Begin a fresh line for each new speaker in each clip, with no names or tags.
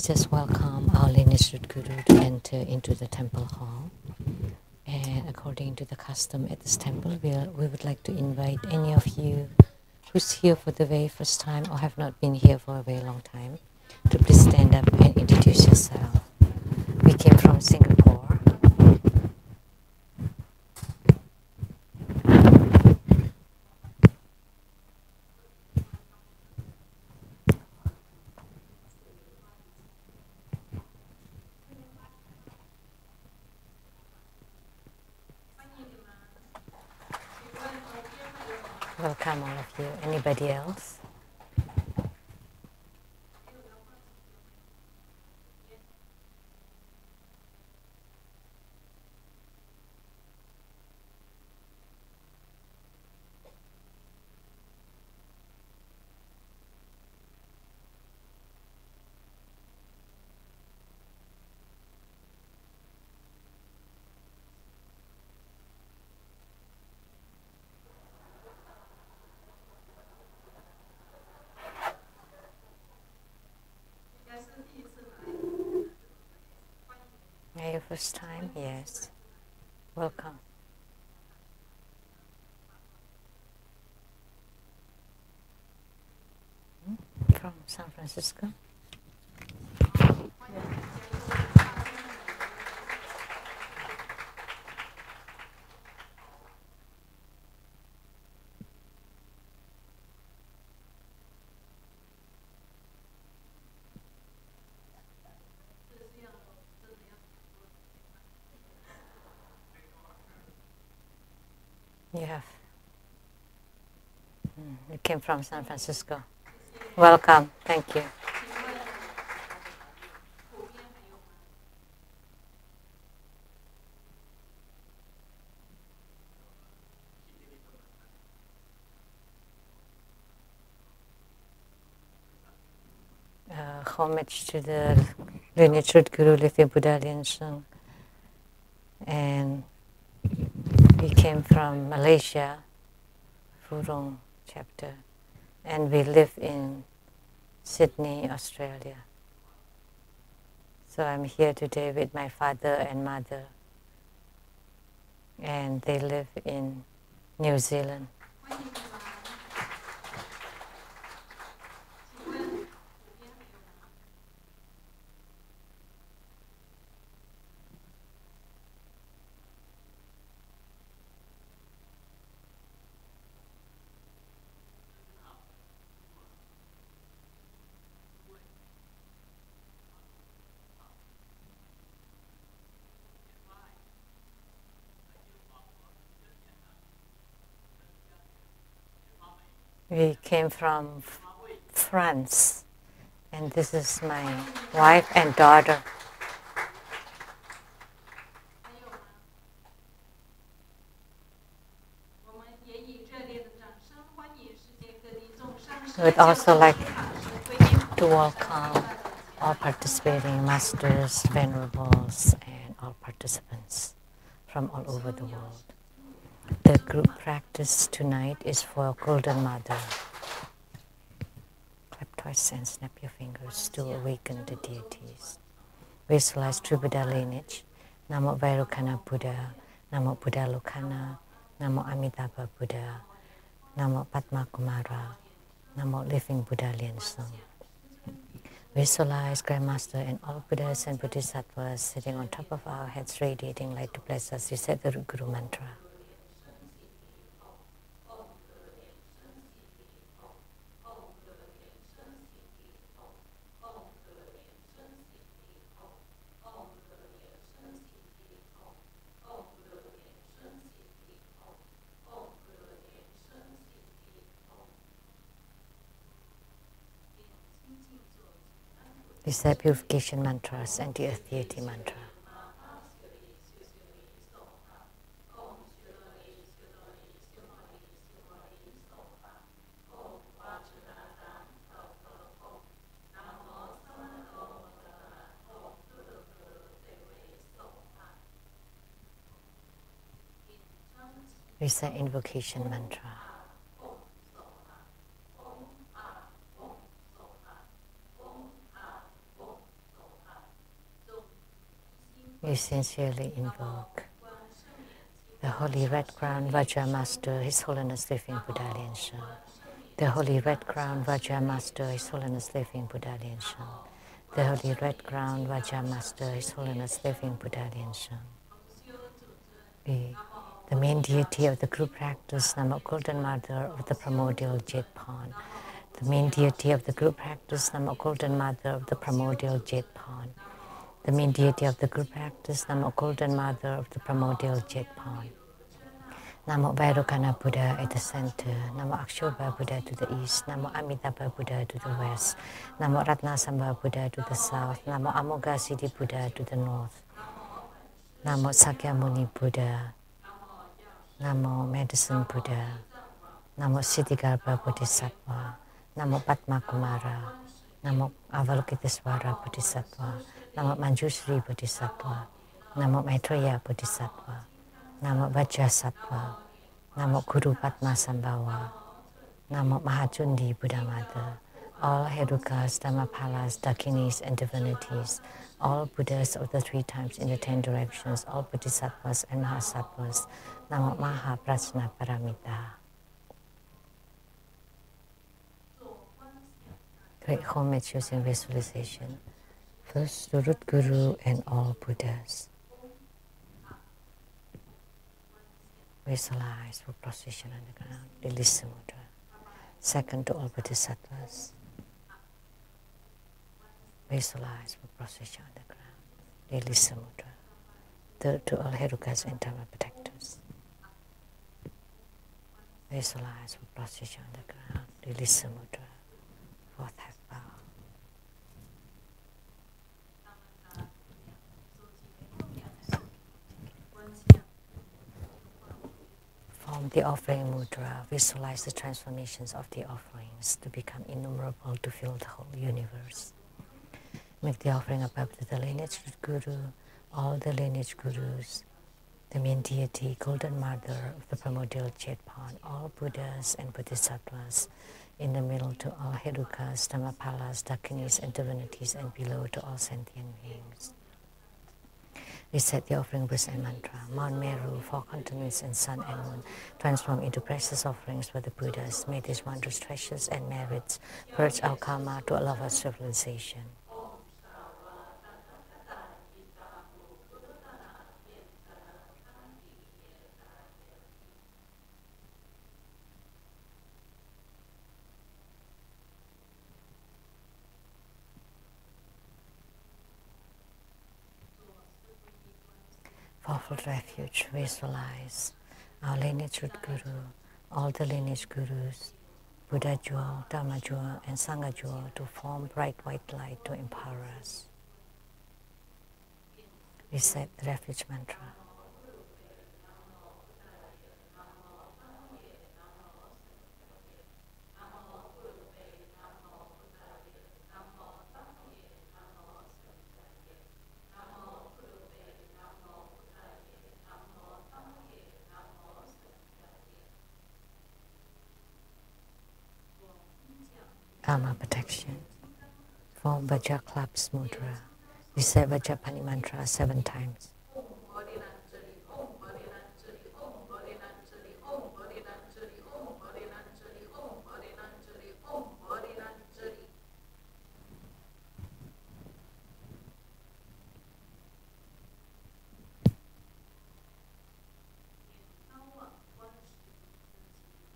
just welcome our lineage Guru to enter into the temple hall. And according to the custom at this temple, we would like to invite any of you who's here for the very first time or have not been here for a very long time to please stand up and introduce yourself. We came from Singapore. Welcome all of you. Anybody else? Yeah, your first time? Yes. Welcome. From San Francisco? You have. You came from San Francisco. Welcome. Thank you. Homage to the lineage Guru Living Buddha Lian-Sheng. And we came from Malaysia, Furong chapter, and we live in Sydney, Australia. So I'm here today with my father and mother, and they live in New Zealand. We came from France, and this is my wife and daughter. We would also like to welcome all participating masters, venerables, and all participants from all over the world. The group practice tonight is for Golden Mother. Clap twice and snap your fingers to awaken the deities. Visualize true Buddha lineage. Namo Vairocana Buddha, Namo Buddha Lokana, Namo Amitabha Buddha, Namo Padma Kumara, Namo Living Buddha Lian-Sheng. Visualize Grandmaster and all Buddhas and Bodhisattvas sitting on top of our heads, radiating light to bless us. You said the Guru mantra. These are purification mantras and the earth deity mantra. These are invocation mantra. we sincerely invoke the Holy Red Crown Vajra Master, His Holiness Living Buddha Lian-Sheng. The Holy Red Crown Vajra Master, His Holiness Living Buddha Lian-Sheng. The Holy Red Crown Vajra Master, His Holiness Living Buddha Lian-Sheng. The main deity of the group practice, Namo Golden Mother of the Primordial Jade Pond. The main deity of the group practice, Namo Golden Mother of the Primordial Jade Pond. The main deity of the group practice, Namo Golden Mother of the Primordial Jade Pond. Namo Vairocana Buddha at the center. Namo Akshobha Buddha to the east. Namo Amitabha Buddha to the west. Namo Ratnasambha Buddha to the south. Namo Amoghasiddhi Buddha to the north. Namo Sakyamuni Buddha. Namo Medicine Buddha. Namo Siddhigarbha Bodhisattva. Namo Padma Kumara. Namo Avalokitesvara Bodhisattva. Namo Manjushri Bodhisattva. Namo Maitreya Bodhisattva. Namo Vajrasattva. Namo Guru Padma Sambhava. Namo Mahachundi Buddha Mother. All Herukas, Dhammapalas, Dakinis, and divinities, all Buddhas of the 3 times in the 10 directions, all Bodhisattvas and Mahasattvas. Namo Maha Prajna Paramita. Great homage using visualization. First, the root Guru and all Buddhas. Visualize for procession on the ground. Release the mudra. Second, to all Bodhisattvas. Visualize for procession on the ground. Release the mudra. Third, to all Herukas and Dharma protectors. Visualize for procession on the ground. Release the mudra. Fourth, half bow. Form the offering mudra. Visualize the transformations of the offerings to become innumerable to fill the whole universe. Make the offering above to the lineage Guru, all the lineage Gurus, the main deity, Golden Mother of the Primordial Jade Pond, all Buddhas and Bodhisattvas, in the middle to all Herukas, Dhammapalas, Dakinis, and divinities, and below to all sentient beings. Recite the offering verse and mantra. Mount Meru, 4 continents and sun and moon, transform into precious offerings for the Buddhas. May these wondrous treasures and merits purge our karma to allow us civilization. Fourfold refuge, visualize our lineage root Guru, all the lineage Gurus, Buddha jewel, Dharma jewel, and Sangha jewel to form bright white light to empower us. Recite the refuge mantra. Karma protection. Form Vajra Clubs Mudra. Recite Vajrapani mantra 7 times.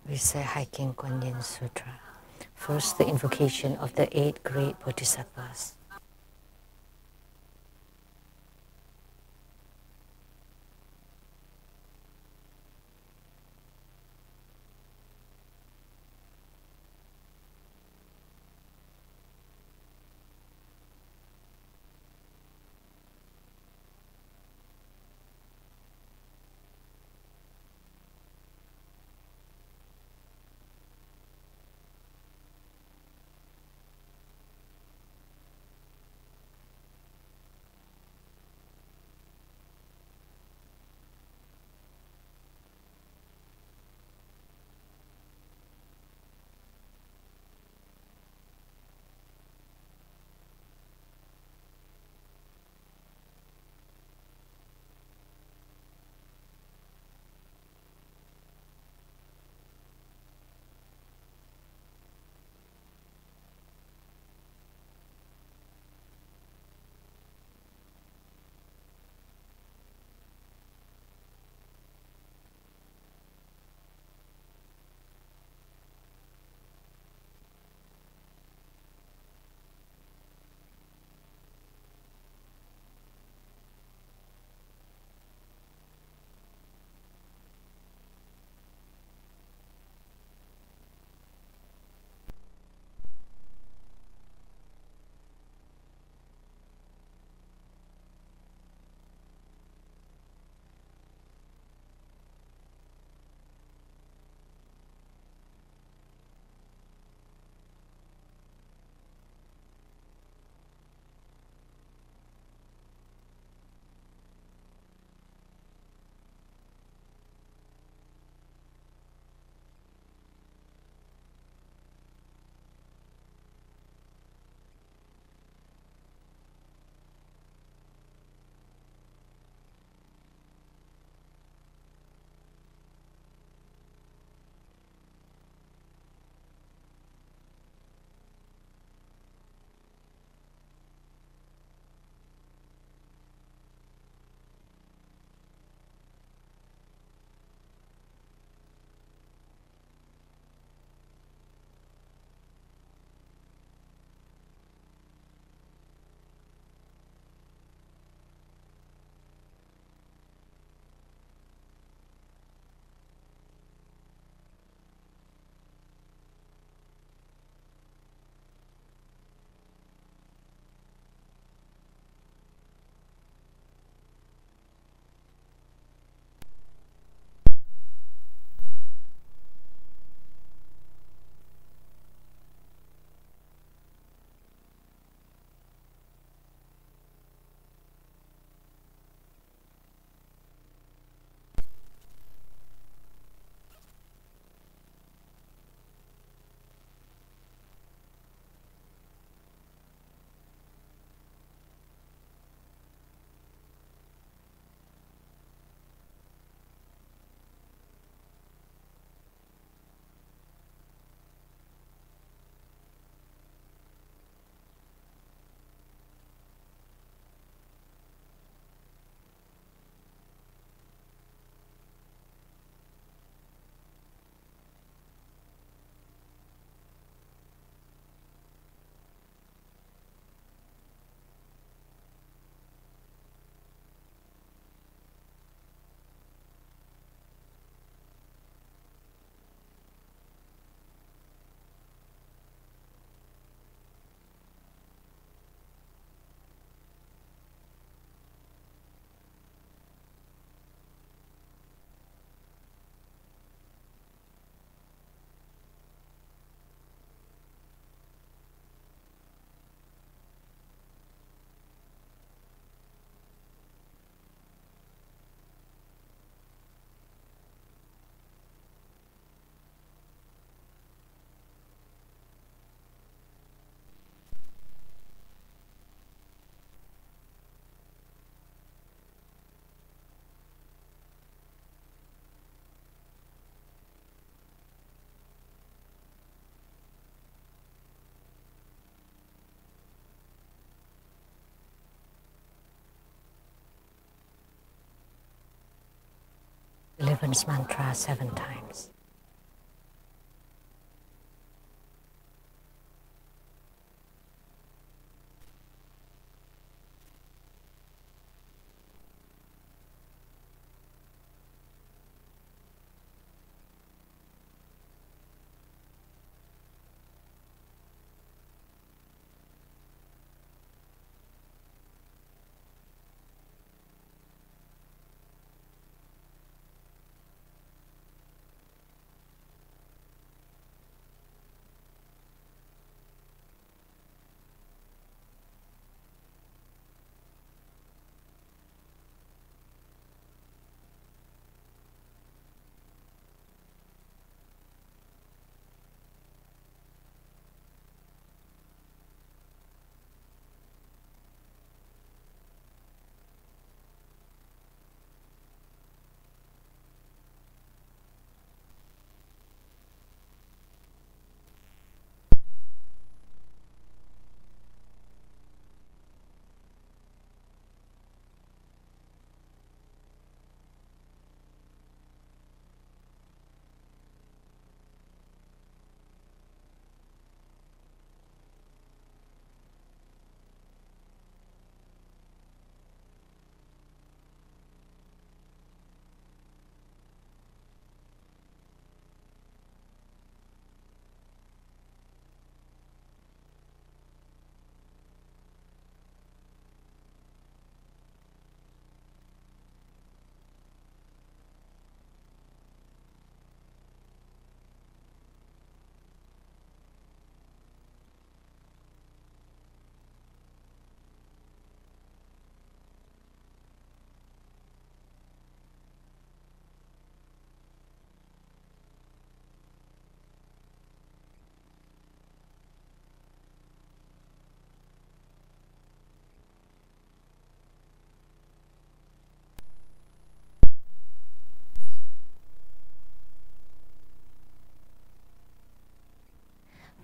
Recite Hiking Kuan Yin Sutra. First, the invocation of the 8 great Bodhisattvas. deliverance mantra 7 times.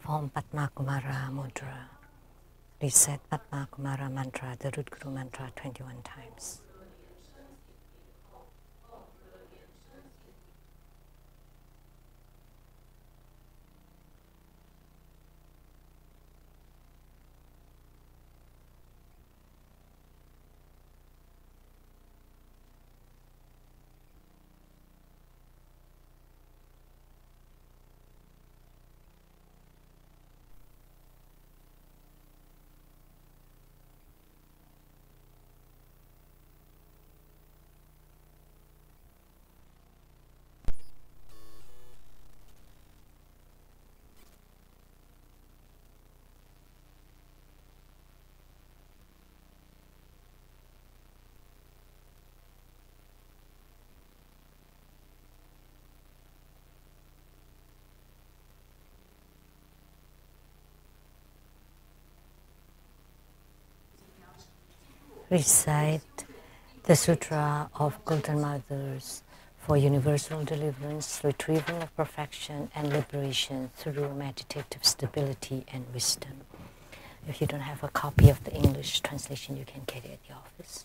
Form Padma Kumara Mudra. Reset Padma Kumara mantra, the root Guru mantra 21 times. Recite the Sutra of Golden Mothers for universal deliverance, retrieval of perfection, and liberation through meditative stability and wisdom. If you don't have a copy of the English translation, you can get it at the office.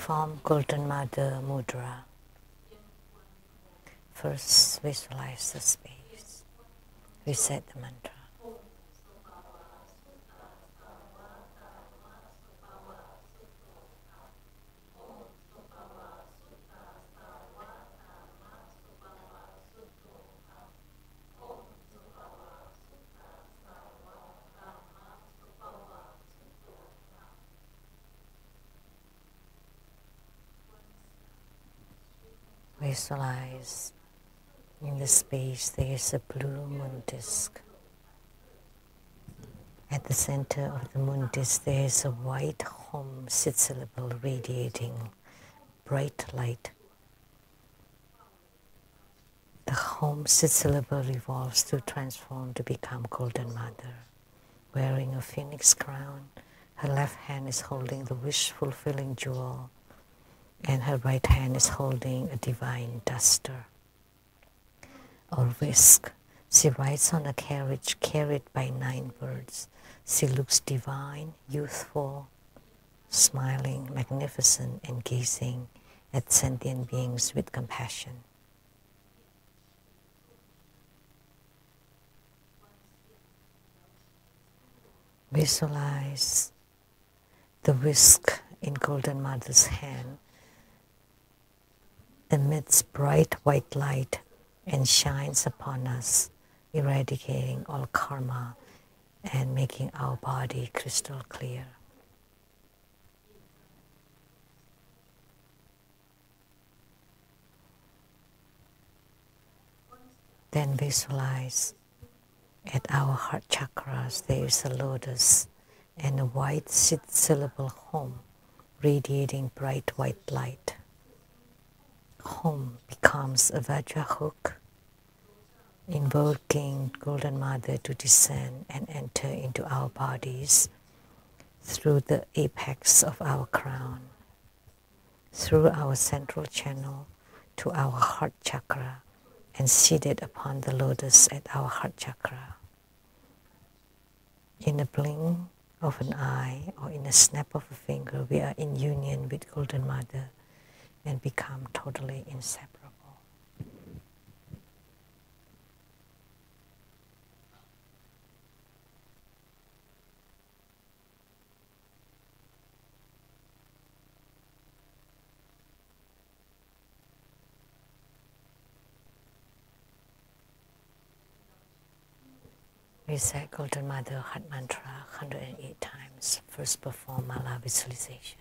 perform Golden Mother Mudra. First, visualize the space. Recite the mantra. Visualize in the space there is a blue moon disk. At the center of the moon disk there is a white home syllable radiating bright light. The home syllable revolves to transform to become Golden Mother. Wearing a phoenix crown, her left hand is holding the wish-fulfilling jewel, and her right hand is holding a divine duster or whisk. She rides on a carriage carried by 9 birds. She looks divine, youthful, smiling, magnificent, and gazing at sentient beings with compassion. Visualize the whisk in Golden Mother's hand emits bright white light and shines upon us, eradicating all karma and making our body crystal clear. Then visualize at our heart chakras there is a lotus and a white syllable home radiating bright white light. Home becomes a Vajra hook, invoking Golden Mother to descend and enter into our bodies through the apex of our crown, through our central channel to our heart chakra, and seated upon the lotus at our heart chakra. In a blink of an eye or in a snap of a finger, we are in union with Golden Mother and become totally inseparable. Recite Golden Mother Heart Mantra 108 times. First perform Mala visualization.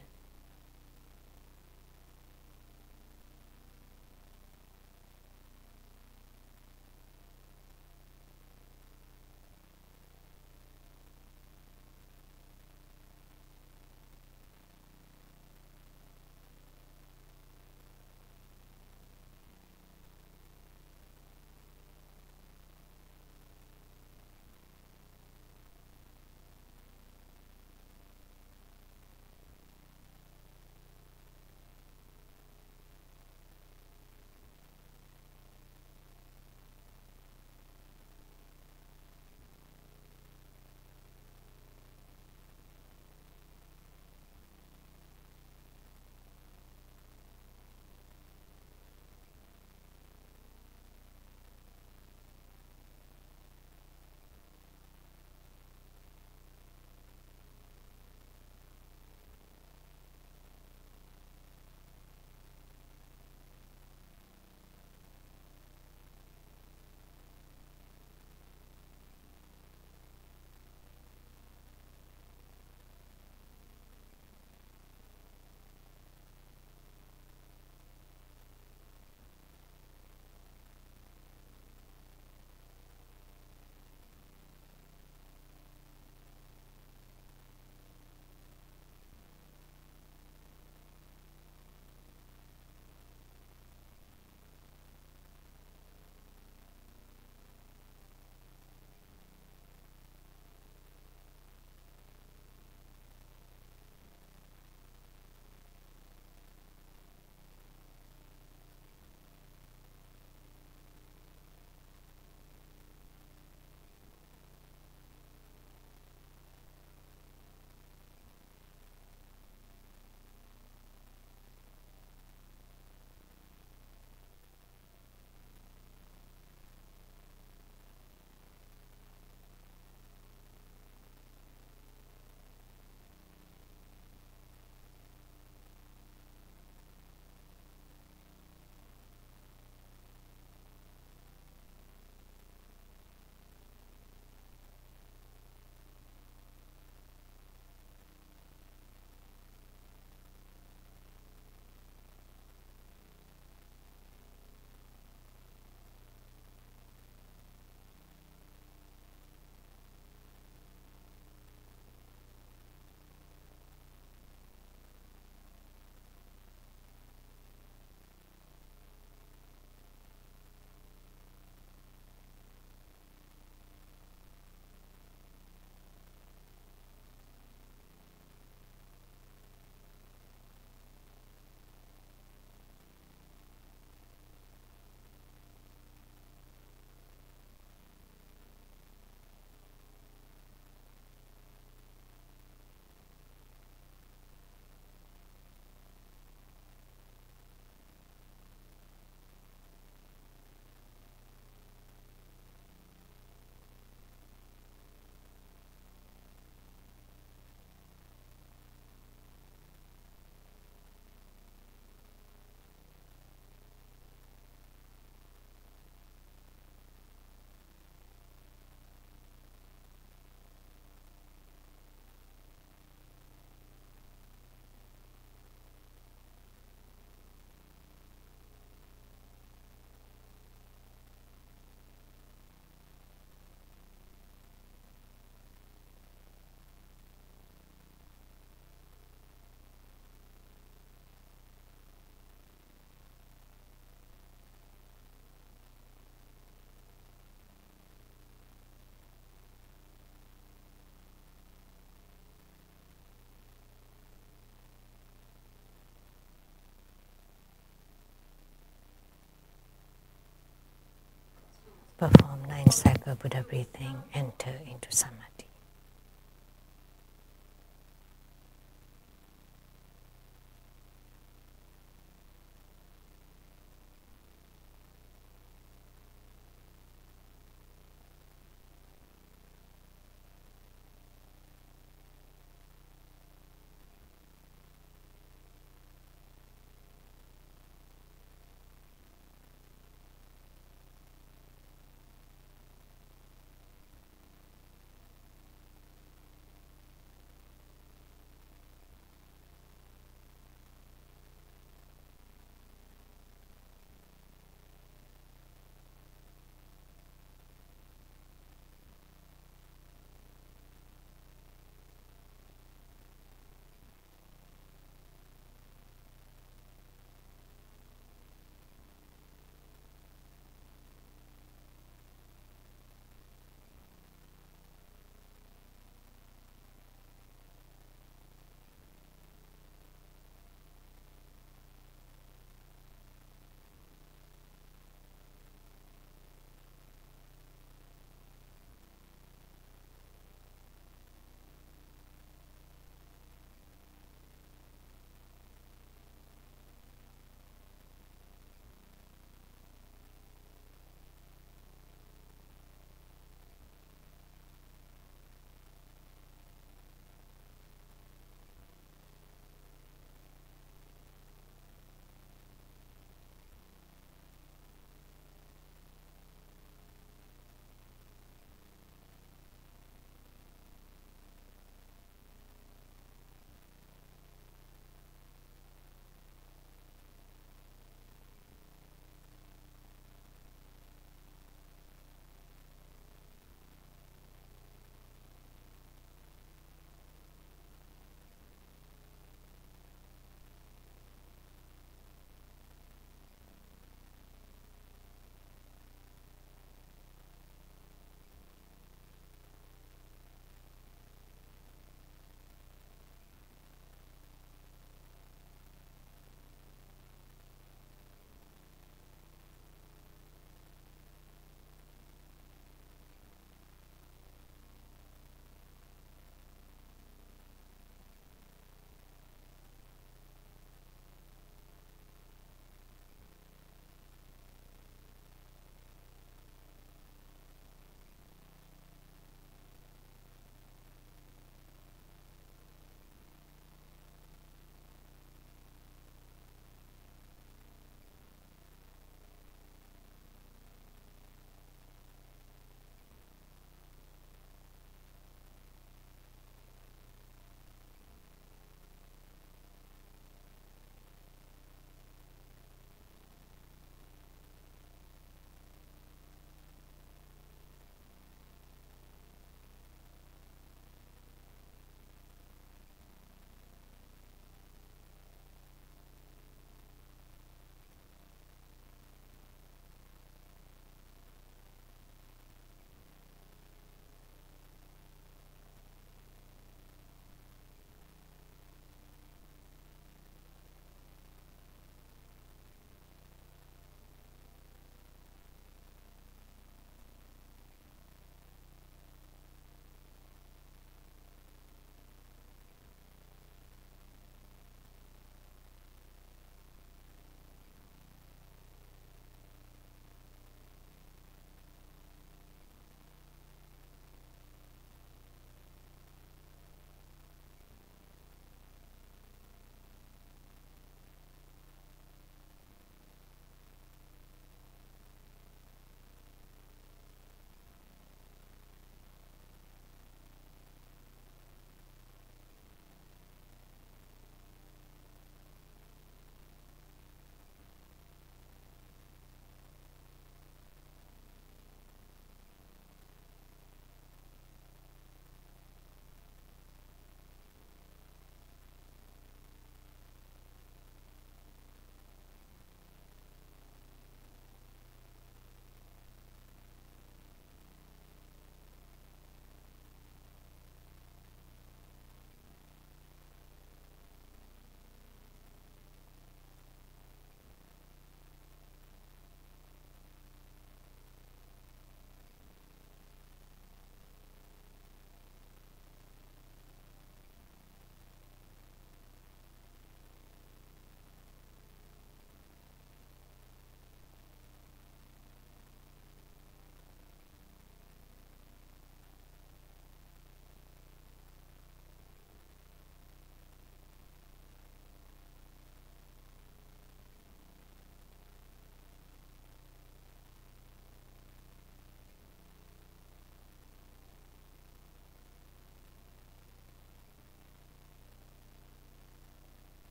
deeper Buddha breathing, enter into samadhi.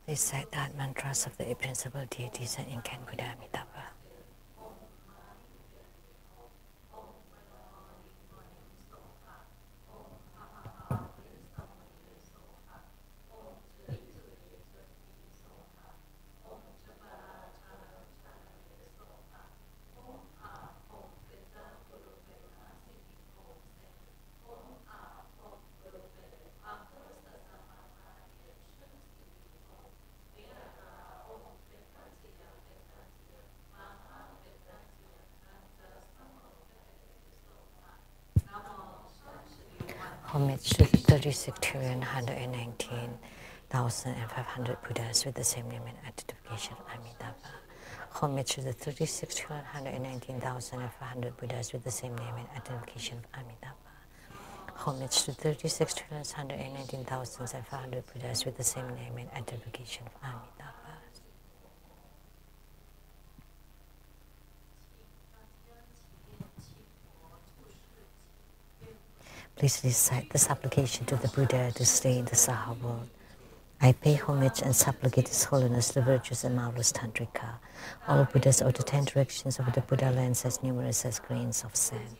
Recite that mantras of the principal deities and incarnate Buddha Amitabha. Homage to the 36,119,500 Buddhas with the same name and identification of Amitabha. Homage to the 36,119,500 Buddhas with the same name and identification of Amitabha. Homage to 36,119,500 Buddhas with the same name and identification of Amitabha. Please recite the supplication to the Buddha to stay in the Saha world. I pay homage and supplicate His Holiness, the virtuous and marvelous Tantrika. All Buddhas of the 10 directions of the Buddha lands as numerous as grains of sand.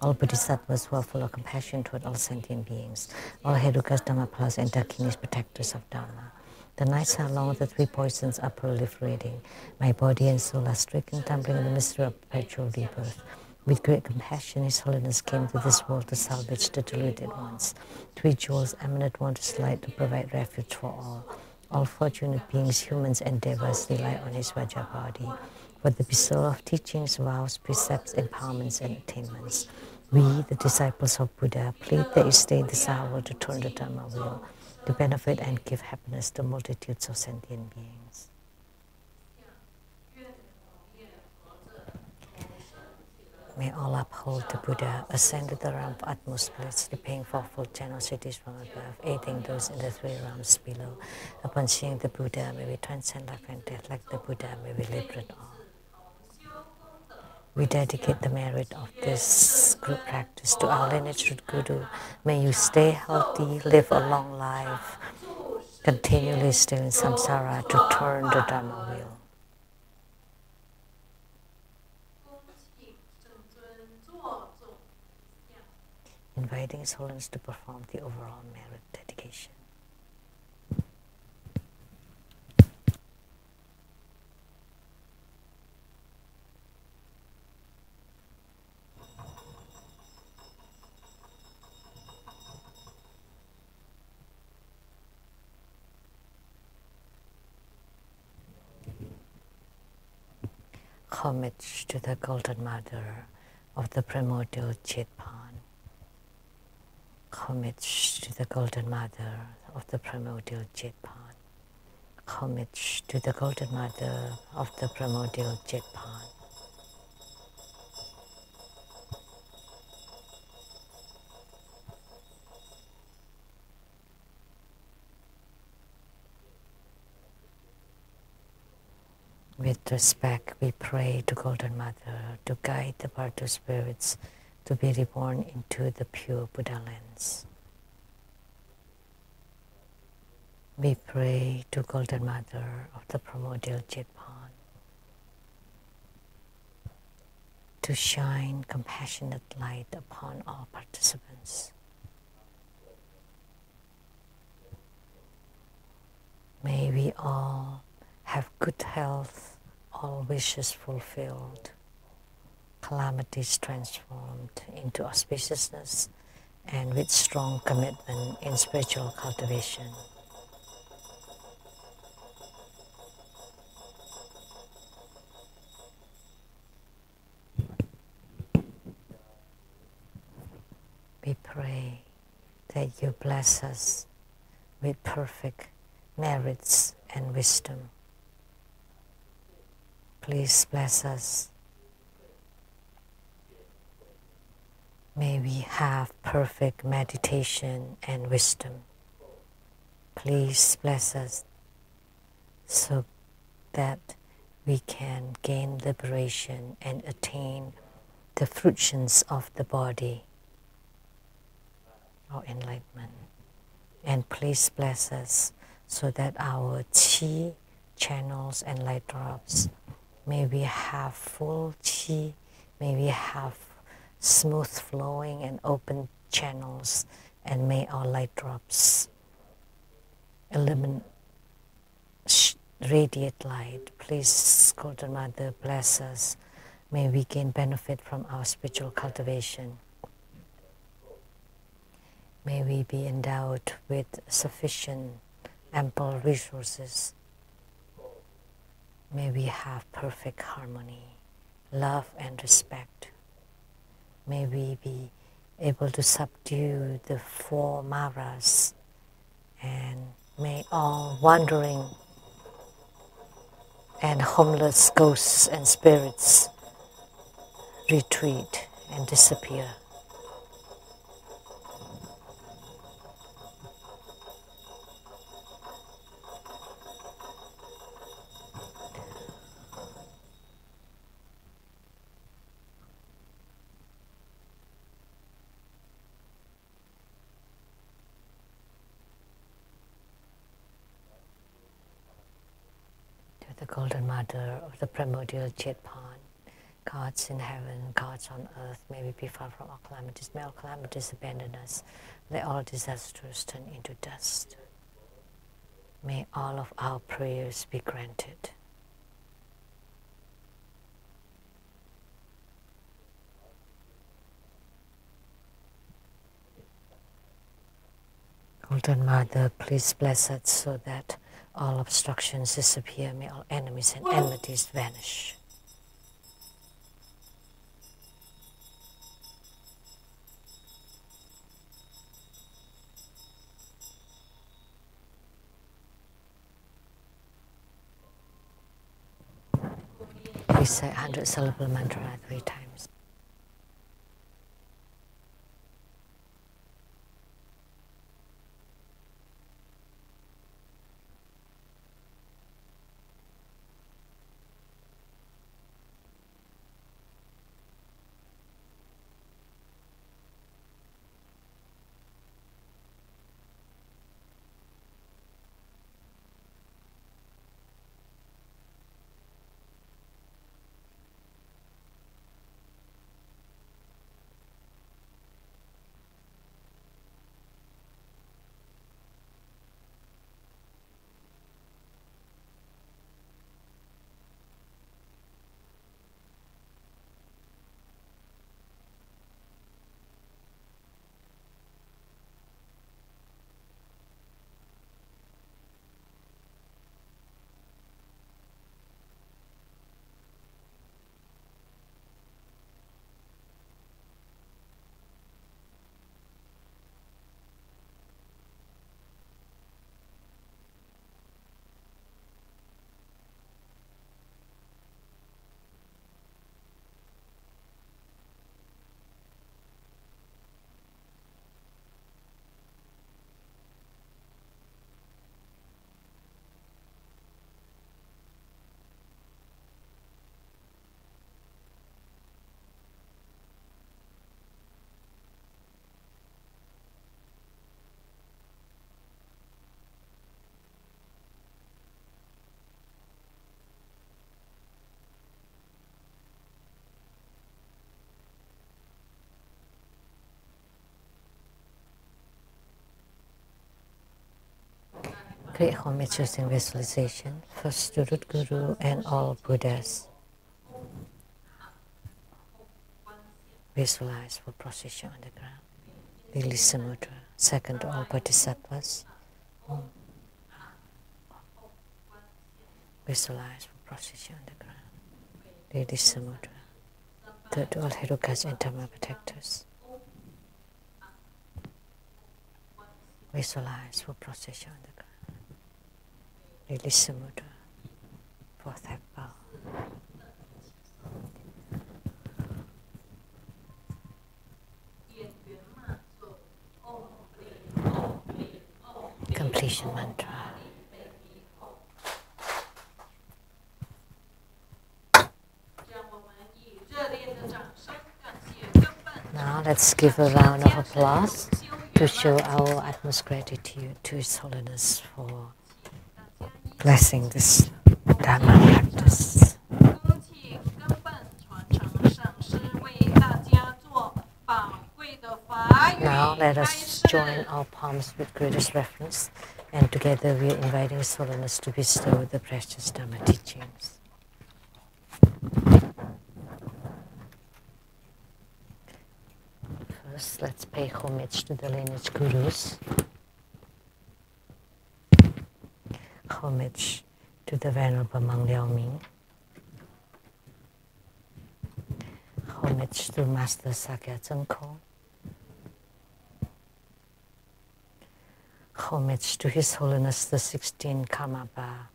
All Bodhisattvas who are full of compassion toward all sentient beings. All Herukas, Dhammapalas, and Dakinis, protectors of Dharma. The nights are long, the 3 poisons are proliferating. My body and soul are stricken, tumbling in the mystery of perpetual rebirth. With great compassion, His Holiness came to this world to salvage the deluded ones. 3 jewels, eminent wondrous light to provide refuge for all. All fortunate beings, humans and devas rely on His Vajra body for the bestowal of teachings, vows, precepts, empowerments, and attainments. We, the disciples of Buddha, plead that you stay in the Saha world to turn the Dharma wheel, to benefit and give happiness to multitudes of sentient beings. May all uphold the Buddha, ascend to the realm of utmost bliss, repaying fourfold generosities from above, aiding those in the 3 realms below. Upon seeing the Buddha, may we transcend life and death. Like the Buddha, may we liberate all. We dedicate the merit of this group practice to our lineage Guru. May you stay healthy, live a long life, continually stay in samsara to turn the Dharma wheel. Inviting His Holiness to perform the overall merit dedication. Homage to the Golden Mother of the primordial Chitpan. Homage to the Golden Mother of the primordial Chitpan. Homage to the Golden Mother of the primordial Chitpan. With respect, we pray to Golden Mother to guide the Bardo spirits to be reborn into the pure Buddha lands. We pray to Golden Mother of the primordial Chitpan to shine compassionate light upon all participants. May we all have good health, all wishes fulfilled, calamities transformed into auspiciousness, and with strong commitment in spiritual cultivation. We pray that you bless us with perfect merits and wisdom. Please bless us. May we have perfect meditation and wisdom. Please bless us so that we can gain liberation and attain the fruitions of the body or enlightenment. And please bless us so that our qi channels and light drops, may we have full qi, may we have smooth flowing and open channels, and may our light drops illuminate, radiate light. Please, Golden Mother, bless us. May we gain benefit from our spiritual cultivation. May we be endowed with sufficient, ample resources. May we have perfect harmony, love and respect. May we be able to subdue the 4 maras, and may all wandering and homeless ghosts and spirits retreat and disappear. To the Golden Mother of the primordial Jetpan, gods in heaven, gods on earth, may we be far from all calamities. May all calamities abandon us. Let all disasters turn into dust. May all of our prayers be granted. Golden Mother, please bless us so that all obstructions disappear. May all enemies and enmities vanish. We say 100 syllable mantra 3 times. Create Homa choosing visualization. First to Root Guru and all Buddhas. Visualize for procession on the ground. Release the mudra. Second to all Bodhisattvas. Visualize for procession on the ground. Release the mudra. Third to all Herukas and Dharma protectors. Visualize for procession on the ground. Release the mudra. Fourth half bow. Completion mantra. Now let's give a round of applause to show our utmost gratitude to His Holiness for blessing this Dharma practice. Now let us join our palms with greatest reverence, and together we are inviting His Holiness to bestow the precious Dharma teachings. First, let's pay homage to the lineage gurus. Homage to the Venerable Mang Liao-ming. Homage to Master Sakya Tsongkhong. Homage to His Holiness the 16th Karmapa.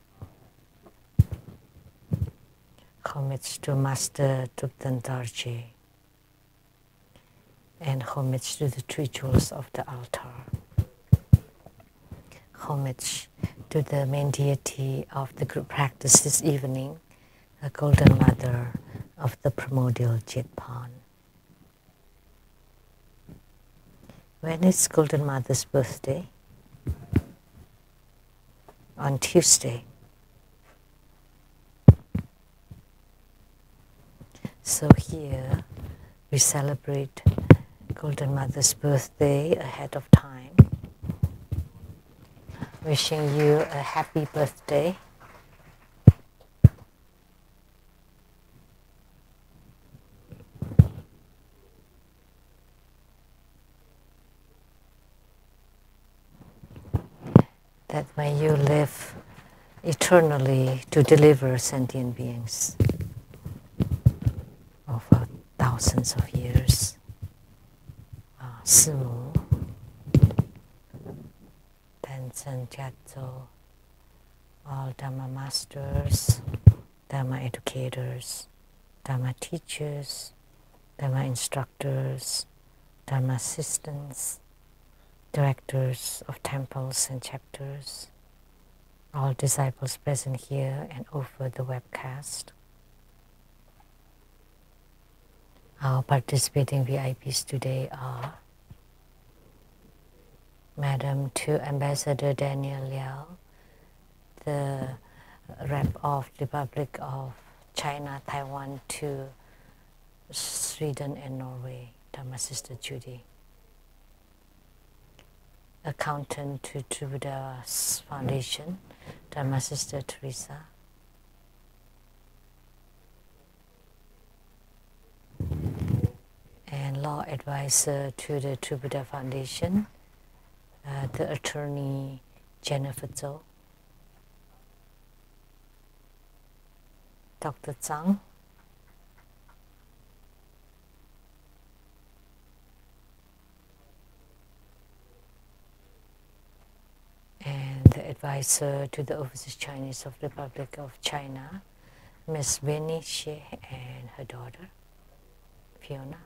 Homage to Master Thubten Dorje. And homage to the three jewels of the altar. Homage to the main deity of the group practice this evening, the Golden Mother of the primordial Jetpan. When is Golden Mother's birthday? On Tuesday. So here we celebrate Golden Mother's birthday ahead of time. Wishing you a happy birthday. That may you live eternally to deliver sentient beings over thousands of years. Simu, Tenzin Gyatso, all Dharma masters, Dharma educators, Dharma teachers, Dharma instructors, Dharma assistants, directors of temples and chapters, all disciples present here and over the webcast. Our participating VIPs today are Madam to Ambassador Daniel Liao, the rep of Republic of China, Taiwan to Sweden and Norway, Dharma Sister Judy. Accountant to True Buddha's Foundation, Dharma Sister Teresa. And law advisor to the True Buddha Foundation, the attorney Jennifer Zhou. Dr. Zhang. And the advisor to the Overseas Chinese of the Republic of China, Miss Winnie Xie and her daughter, Fiona.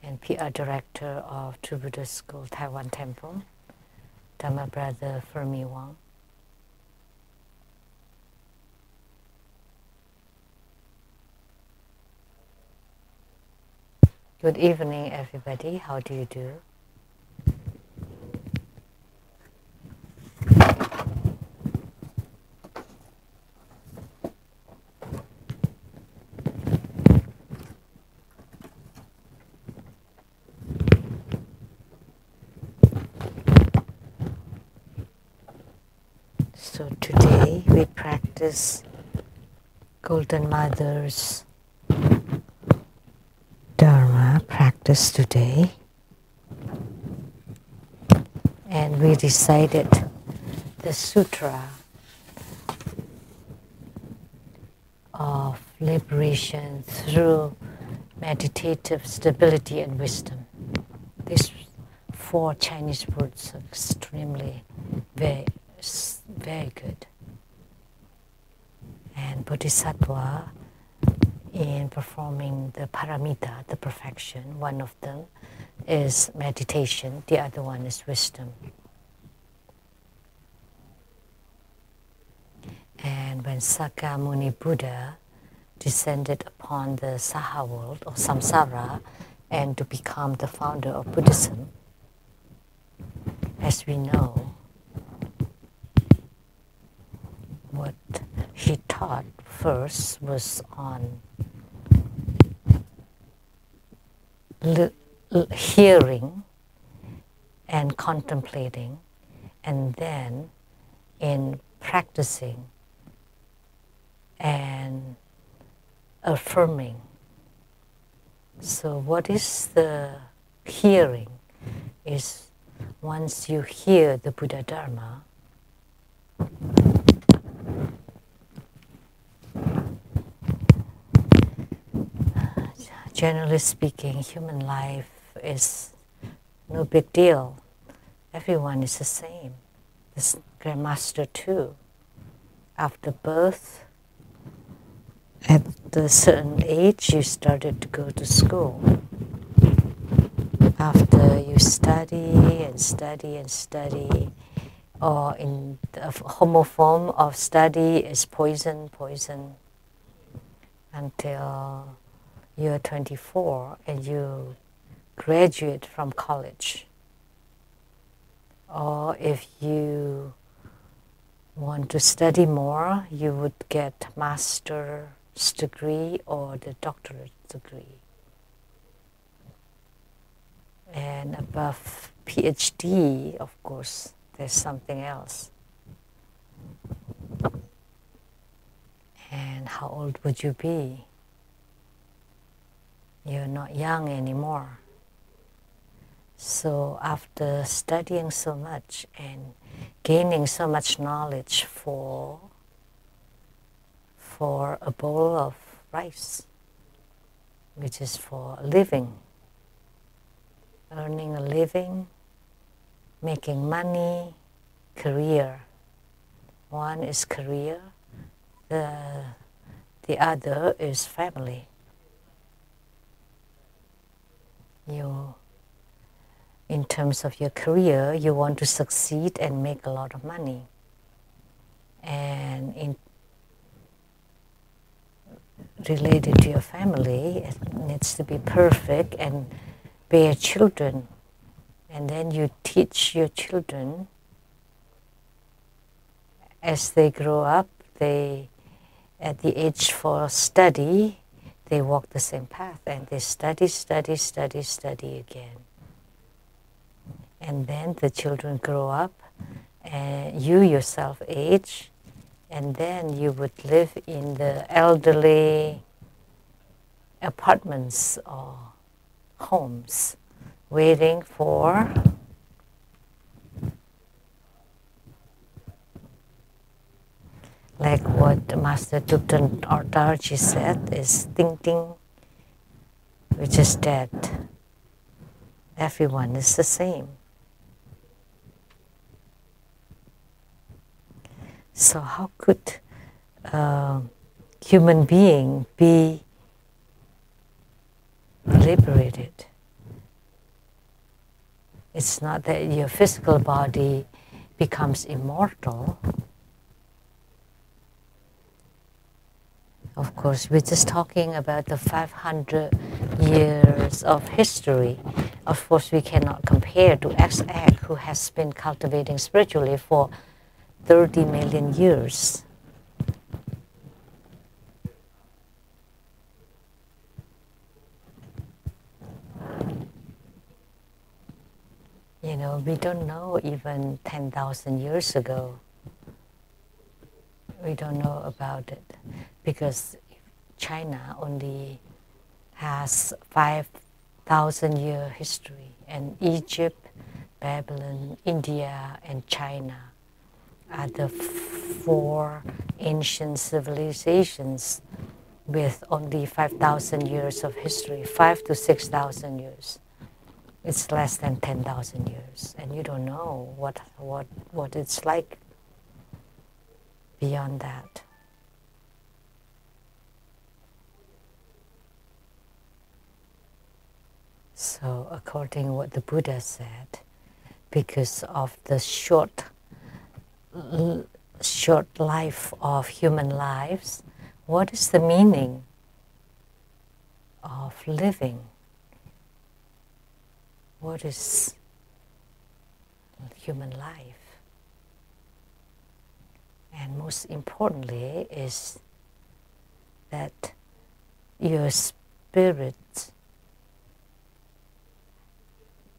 And PR Director of True Buddha School, Taiwan Temple, Dharma Brother Fermi Wang. Good evening, everybody. How do you do? So today we practice Golden Mother's Dharma practice today, and we recited the sutra of liberation through meditative stability and wisdom. These four Chinese words are extremely very good. And Bodhisattva, in performing the paramita, the perfection, one of them is meditation, the other one is wisdom. And when Sakyamuni Buddha descended upon the Saha world or samsara and to become the founder of Buddhism, as we know, taught first was on hearing and contemplating, and then in practicing and affirming. So what is the hearing? Is once you hear the Buddha Dharma, generally speaking, human life is no big deal. Everyone is the same. This Grandmaster too. After birth, at a certain age, you started to go to school. After you study and study and study, or in the Homa form of study is poison, until you're 24 and you graduate from college. Or if you want to study more, you would get master's degree or the doctorate degree. And above PhD, of course, there's something else. And how old would you be? You're not young anymore. So after studying so much and gaining so much knowledge for a bowl of rice, which is for a living, earning a living, making money, career. One is career, the other is family. In terms of your career, you want to succeed and make a lot of money. And related to your family, it needs to be perfect and bear children. And then you teach your children as they grow up, at the age for study, they walk the same path and they study again. And then the children grow up and you yourself age, and then you would live in the elderly apartments or homes, waiting for like what Master Thupten Darji said is ting ting, which is dead. Everyone is the same. So how could a human being be liberated? It's not that your physical body becomes immortal. Of course, we're just talking about the 500 years of history. Of course, we cannot compare to XX, who has been cultivating spiritually for 30 million years. You know, we don't know even 10,000 years ago. We don't know about it because China only has 5,000 year history, and Egypt, Babylon, India, and China are the 4 ancient civilizations with only 5,000 years of history, 5,000 to 6,000 years. It's less than 10,000 years, and you don't know what it's like beyond that. So according to what the Buddha said, because of the short life of human lives, what is the meaning of living? What is human life? And most importantly is that your spirit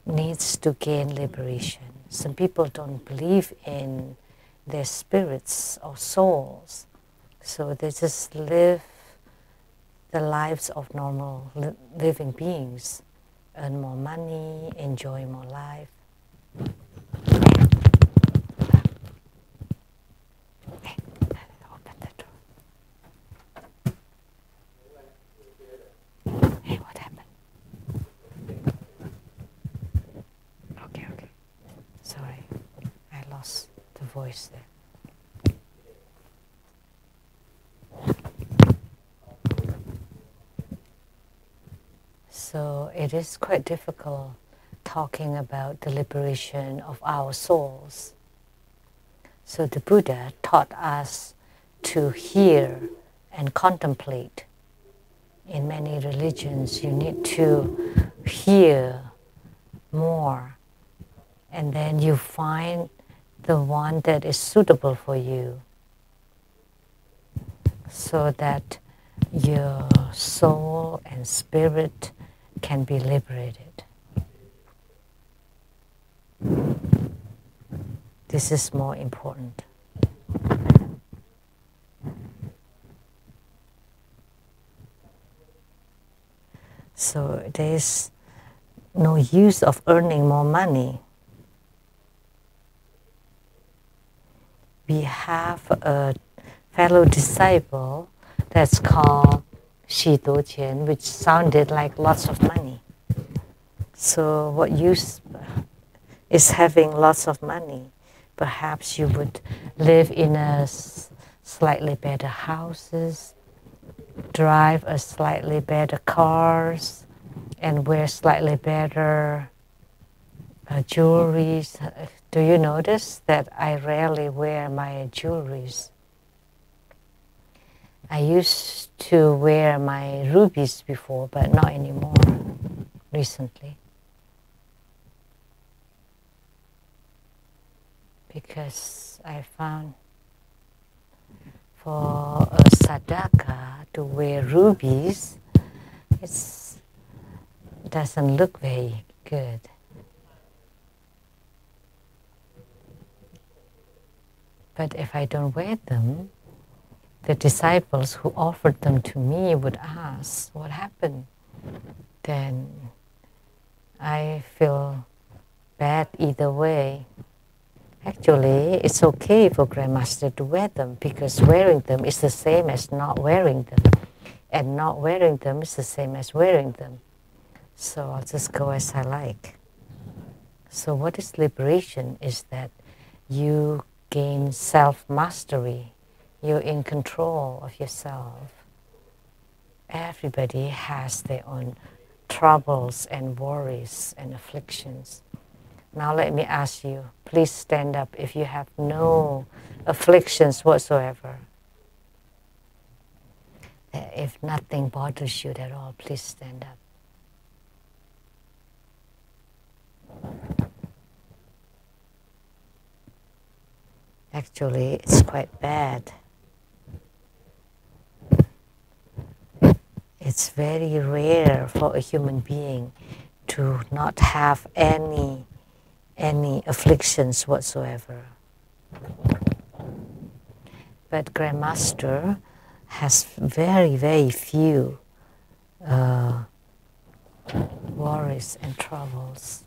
needs to gain liberation. Some people don't believe in their spirits or souls, so they just live the lives of normal living beings, earn more money, enjoy more life. Open the door. Hey, what happened? Okay. Sorry, I lost the voice there. So it is quite difficult talking about the liberation of our souls. So the Buddha taught us to hear and contemplate. In many religions, you need to hear more, and then you find the one that is suitable for you, so that your soul and spirit can be liberated. This is more important. So there is no use of earning more money. We have a fellow disciple that's called Shi Do Qian, which sounded like lots of money. So what use is having lots of money? Perhaps you would live in a slightly better houses, drive a slightly better cars, and wear slightly better jewelries. Do you notice that I rarely wear my jewelries? I used to wear my rubies before, but not anymore recently. Because I found for a sadhaka to wear rubies, it doesn't look very good. But if I don't wear them, the disciples who offered them to me would ask, what happened? Then I feel bad either way. Actually, it's okay for Grandmaster to wear them, because wearing them is the same as not wearing them. And not wearing them is the same as wearing them. So I'll just go as I like. So what is liberation is that you gain self-mastery. You're in control of yourself. Everybody has their own troubles and worries and afflictions. Now let me ask you, please stand up if you have no afflictions whatsoever. If nothing bothers you at all, please stand up. Actually, it's quite bad. It's very rare for a human being to not have any afflictions whatsoever. But Grandmaster has very few worries and troubles.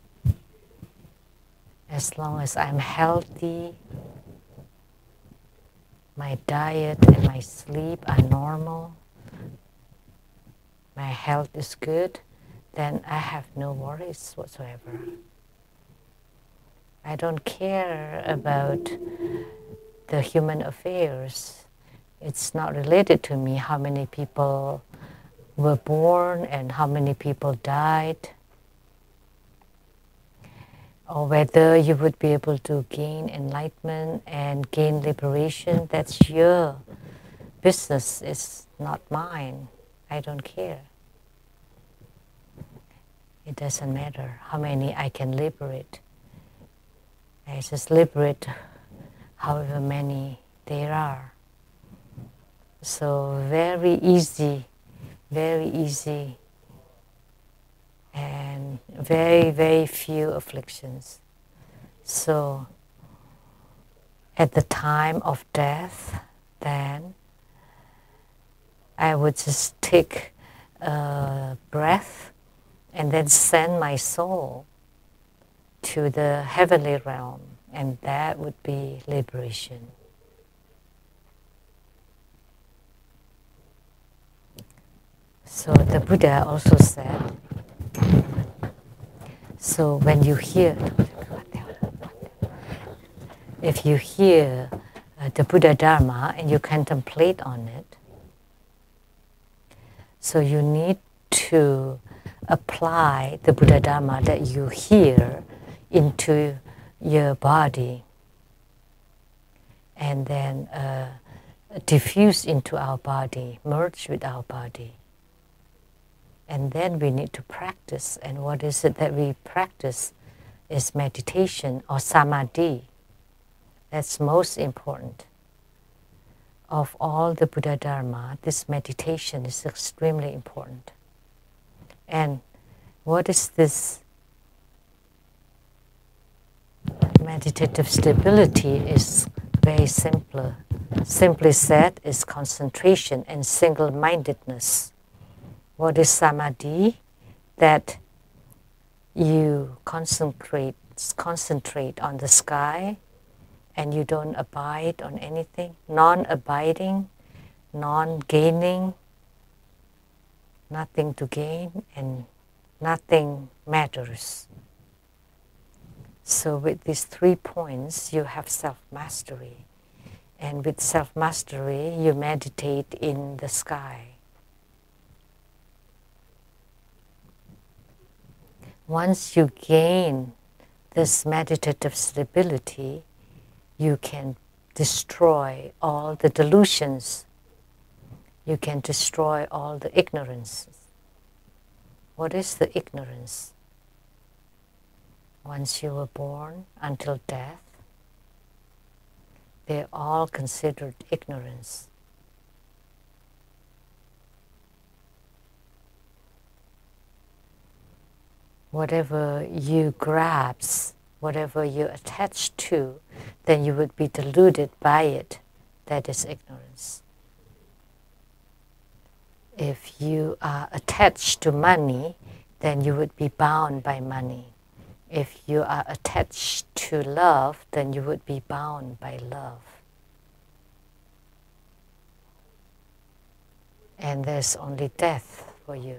As long as I'm healthy, my diet and my sleep are normal, my health is good, then I have no worries whatsoever. I don't care about the human affairs. It's not related to me how many people were born and how many people died, or whether you would be able to gain enlightenment and gain liberation. That's your business, it's not mine. I don't care. It doesn't matter how many I can liberate. I just liberate however many there are. So very easy, and very, very few afflictions. So at the time of death, then I would just take a breath and then send my soul to the heavenly realm, and that would be liberation. So the Buddha also said, so when you hear, if you hear the Buddha Dharma and you contemplate on it, so you need to apply the Buddha Dharma that you hear into your body and then diffuse into our body, merge with our body. And then we need to practice. And what is it that we practice is meditation or samadhi. That's most important. Of all the Buddha Dharma, this meditation is extremely important. And what is this? Meditative stability is very simple. Simply said, is concentration and single-mindedness. What is samadhi? That you concentrate on the sky and you don't abide on anything. Non-abiding, non-gaining, nothing to gain and nothing matters. So with these 3 points, you have self-mastery. And with self-mastery, you meditate in the sky. Once you gain this meditative stability, you can destroy all the delusions. You can destroy all the ignorance. What is the ignorance? Once you were born until death, they're all considered ignorance. Whatever you grasp, whatever you attach to, then you would be deluded by it. That is ignorance. If you are attached to money, then you would be bound by money. If you are attached to love, then you would be bound by love. And there's only death for you.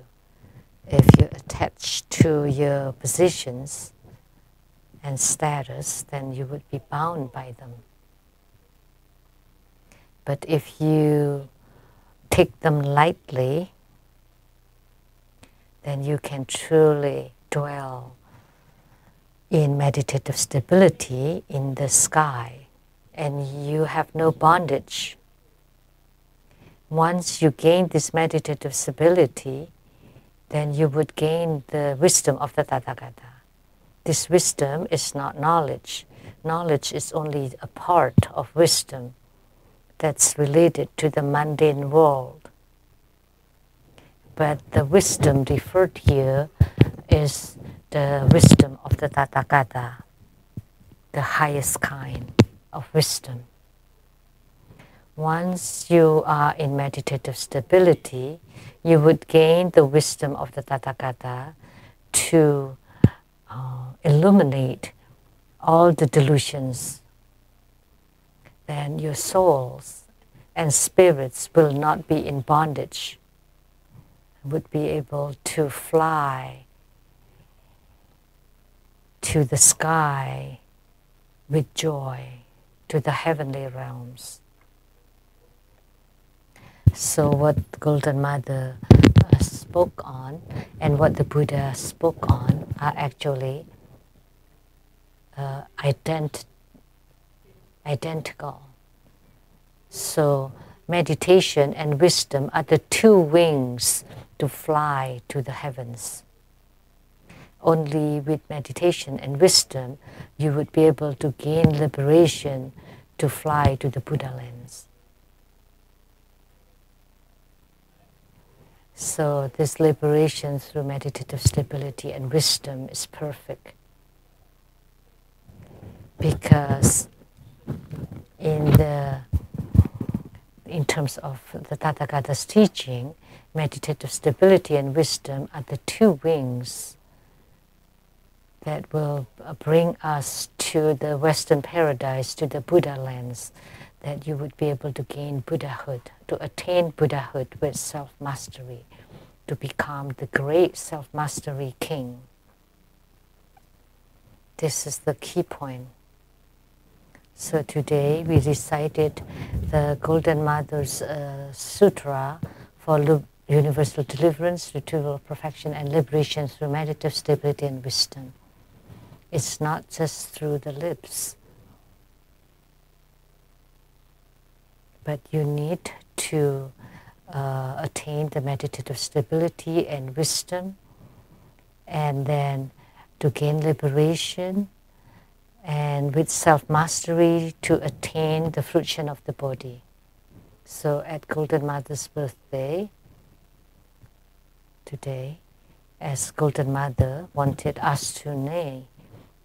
If you attach to your positions and status, then you would be bound by them. But if you take them lightly, then you can truly dwell in meditative stability in the sky, and you have no bondage. Once you gain this meditative stability, then you would gain the wisdom of the Tathagata. This wisdom is not knowledge. Knowledge is only a part of wisdom that's related to the mundane world. But the wisdom referred here is the wisdom of the Tathagata, the highest kind of wisdom. Once you are in meditative stability, you would gain the wisdom of the Tathagata to illuminate all the delusions. Then your souls and spirits will not be in bondage, would be able to fly to the sky with joy, to the heavenly realms. So what Golden Mother spoke on and what the Buddha spoke on are actually identical. So meditation and wisdom are the 2 wings to fly to the heavens. Only with meditation and wisdom you would be able to gain liberation to fly to the Buddha lands. So this liberation through meditative stability and wisdom is perfect, because in terms of the Tathagata's teaching, meditative stability and wisdom are the two wings that will bring us to the Western paradise, to the Buddha lands, that you would be able to gain Buddhahood, to attain Buddhahood with self-mastery, to become the great self-mastery king. This is the key point. So today we recited the Golden Mother's Sutra for universal deliverance, retrieval of perfection, and liberation through meditative stability and wisdom. It's not just through the lips, but you need to attain the meditative stability and wisdom, and then to gain liberation, and with self-mastery to attain the fruition of the body. So at Golden Mother's birthday, today, as Golden Mother wanted us to know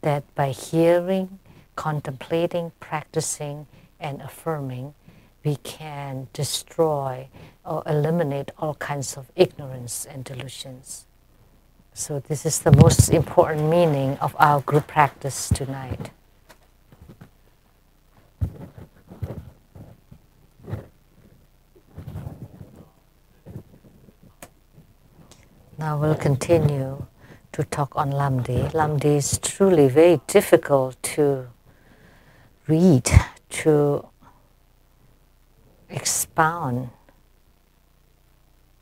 that by hearing, contemplating, practicing, and affirming, we can destroy or eliminate all kinds of ignorance and delusions. So this is the most important meaning of our group practice tonight. Now we'll continue to talk on Lamdre. Lamdre is truly very difficult to read, to expound.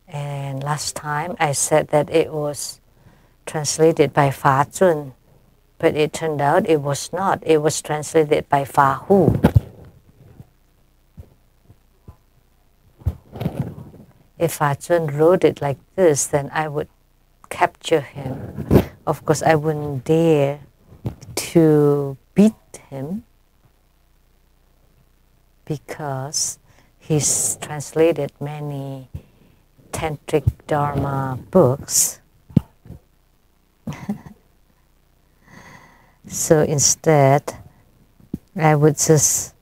And last time I said that it was translated by Fa Zun, but it turned out it was not. It was translated by Fa Hu. If Fa Zun wrote it like this, then I would capture him. Of course, I wouldn't dare to beat him, because he's translated many tantric dharma books. So instead, I would just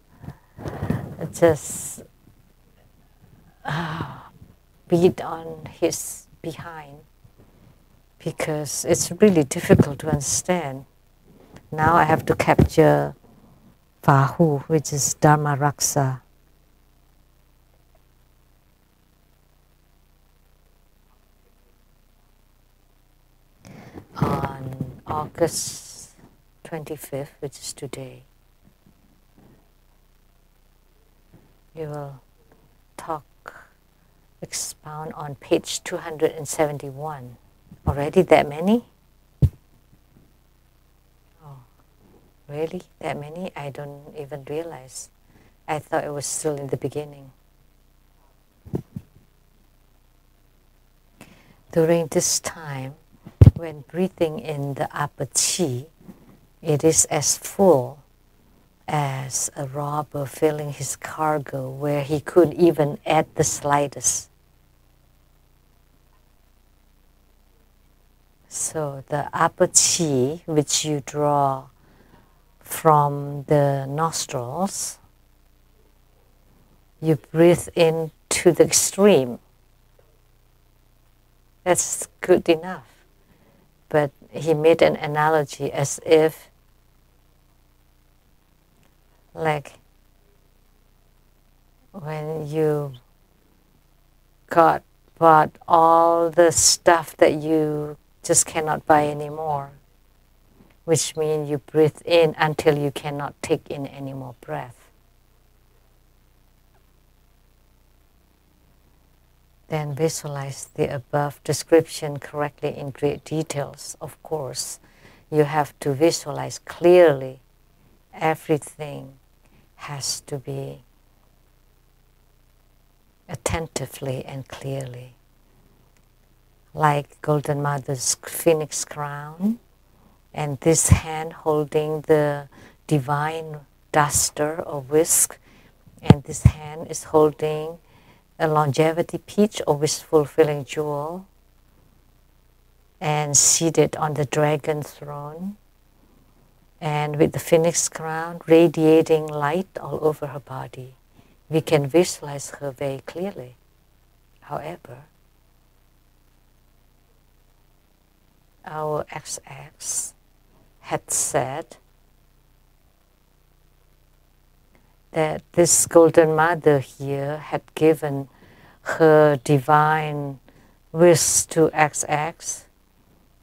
beat on his behind, because it's really difficult to understand. Now I have to capture Fahu, which is Dharma Raksa. On August 25th, which is today, we will expound on page 271. Already that many? Oh, really? That many? I don't even realize. I thought it was still in the beginning. During this time, when breathing in the upper chi, it is as full as a robber filling his cargo, where he could even add the slightest. So the upper chi, which you draw from the nostrils, you breathe in to the extreme. That's good enough. But he made an analogy as if, like, when you bought all the stuff that you just cannot buy anymore, which means you breathe in until you cannot take in any more breath. Then visualize the above description correctly in great details. Of course, you have to visualize clearly. Everything has to be attentively and clearly. Like Golden Mother's phoenix crown, and this hand holding the divine duster or whisk, and this hand is holding a longevity peach or wishful filling jewel, and seated on the dragon throne, and with the phoenix crown radiating light all over her body. We can visualize her very clearly. However, our XX had said that this Golden Mother here had given her divine wish to XX,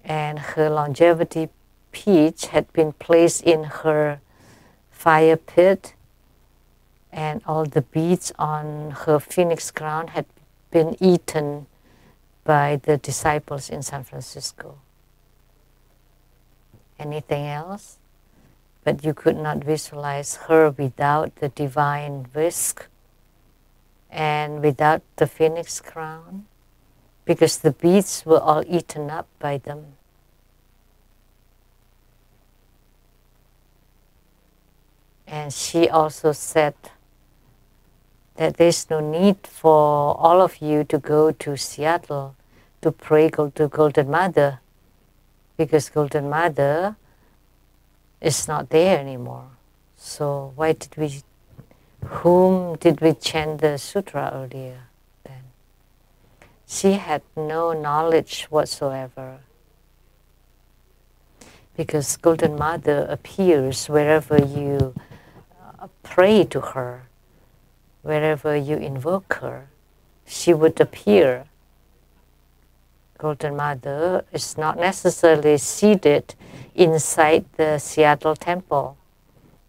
and her longevity peach had been placed in her fire pit, and all the beads on her phoenix crown had been eaten by the disciples in San Francisco. Anything else? But you could not visualize her without the divine whisk and without the phoenix crown, because the beads were all eaten up by them. And she also said that there's no need for all of you to go to Seattle to pray to Golden Mother, because Golden Mother is not there anymore. So why did we, whom did we chant the sutra earlier then? She had no knowledge whatsoever, because Golden Mother appears wherever you pray to her, wherever you invoke her, she would appear. Golden Mother is not necessarily seated inside the Seattle temple,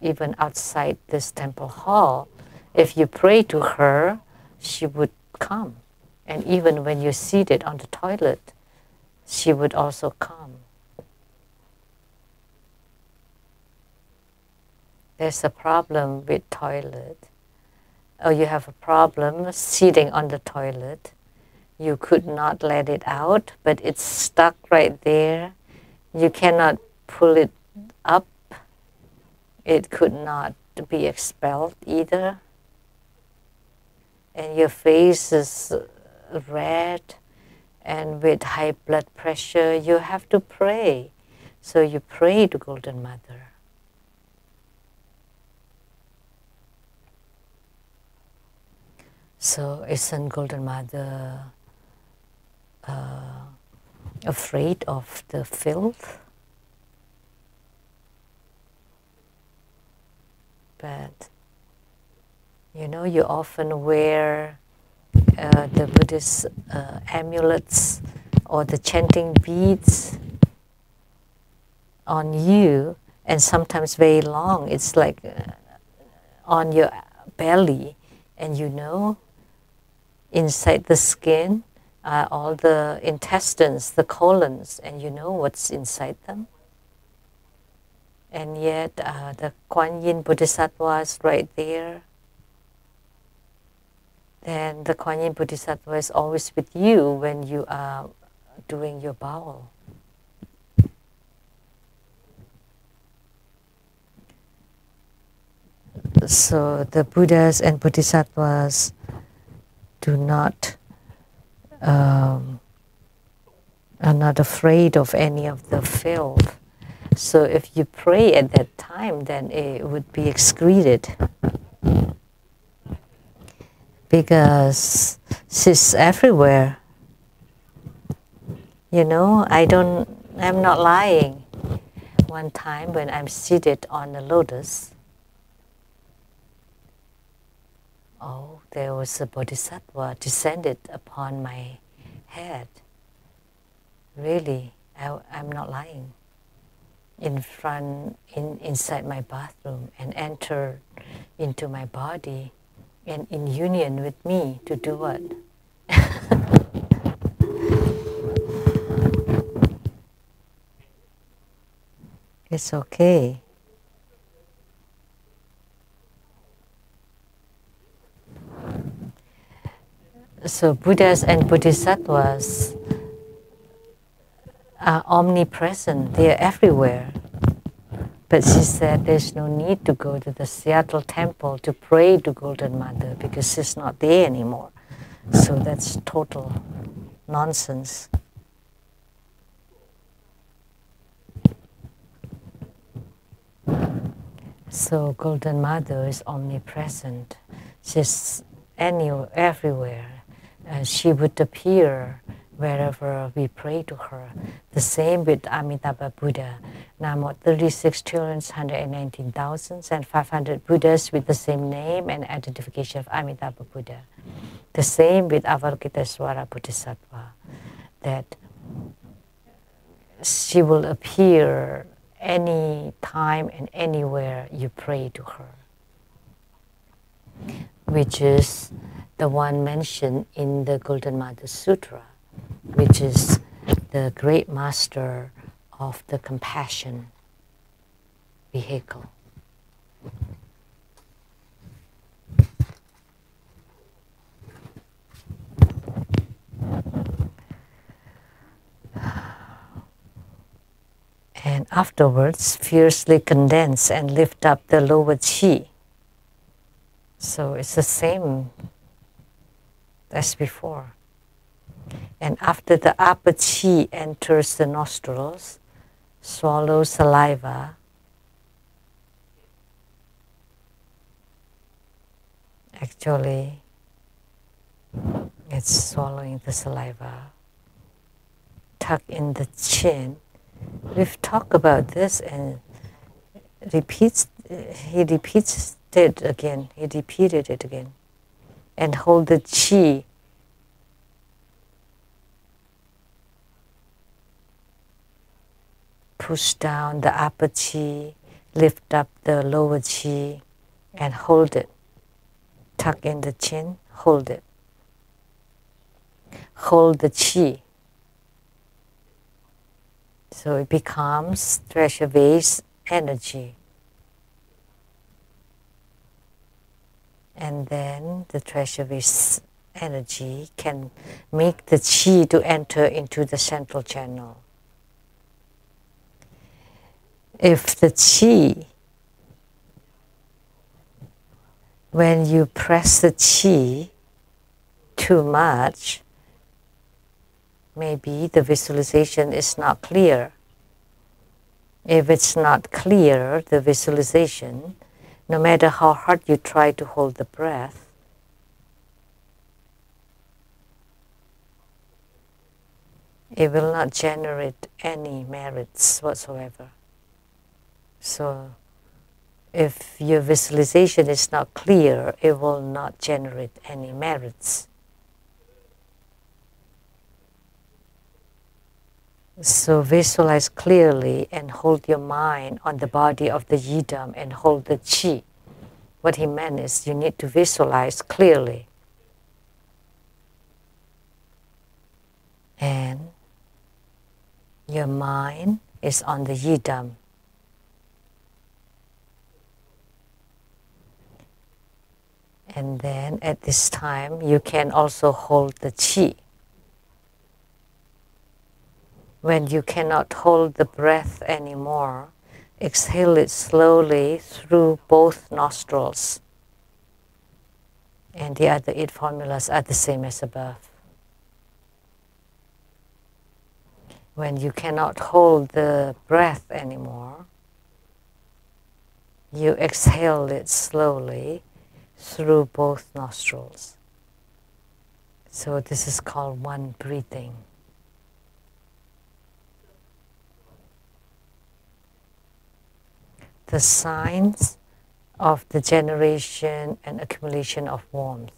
even outside this temple hall. If you pray to her, she would come. And even when you're seated on the toilet, she would also come. There's a problem with toilet. Or you have a problem sitting on the toilet. You could not let it out, but it's stuck right there. You cannot pull it up. It could not be expelled either. And your face is red and with high blood pressure. You have to pray. So you pray to Golden Mother. So isn't Golden Mother afraid of the filth? But you know, you often wear the Buddhist amulets or the chanting beads on you, and sometimes very long. It's like on your belly, and you know, inside the skin, all the intestines, the colons, and you know what's inside them. And yet the Kuan Yin Bodhisattva is right there. Then the Kuan Yin Bodhisattva is always with you when you are doing your bowel. So the Buddhas and Bodhisattvas do not are not afraid of any of the filth. So if you pray at that time, then it would be excreted, because it's everywhere. You know, I'm not lying. One time when I'm seated on a lotus, there was a bodhisattva descended upon my head. Really, I'm not lying. Inside my bathroom, and entered into my body and in union with me to do what? It's okay. So Buddhas and Bodhisattvas are omnipresent, they are everywhere. But she said there's no need to go to the Seattle temple to pray to Golden Mother, because she's not there anymore. So that's total nonsense. So Golden Mother is omnipresent. She's everywhere. She would appear wherever we pray to her. The same with Amitabha Buddha. Now 36,119,500 Buddhas with the same name and identification of Amitabha Buddha. The same with Avalokitesvara Bodhisattva, that she will appear any time and anywhere you pray to her, which is the one mentioned in the Golden Mother Sutra, which is the great master of the compassion vehicle. And afterwards, fiercely condense and lift up the lower chi. So it's the same as before. And after the upper chi enters the nostrils, swallow saliva. Actually, it's swallowing the saliva. Tuck in the chin. We've talked about this, and he repeats it again. He repeated it again. And hold the chi. Push down the upper chi, lift up the lower chi, and hold it. Tuck in the chin, hold it. Hold the chi. So it becomes treasure vase energy. And then the treasure vase energy can make the chi to enter into the central channel. If the chi, when you press the chi too much, maybe the visualization is not clear. If it's not clear, the visualization, no matter how hard you try to hold the breath, it will not generate any merits whatsoever. So, if your visualization is not clear, it will not generate any merits. So visualize clearly and hold your mind on the body of the yidam and hold the chi. What he meant is you need to visualize clearly. And your mind is on the yidam. And then at this time you can also hold the chi. When you cannot hold the breath anymore, exhale it slowly through both nostrils. And the other 8 formulas are the same as above. When you cannot hold the breath anymore, you exhale it slowly through both nostrils. So this is called one breathing. The signs of the generation and accumulation of warmth.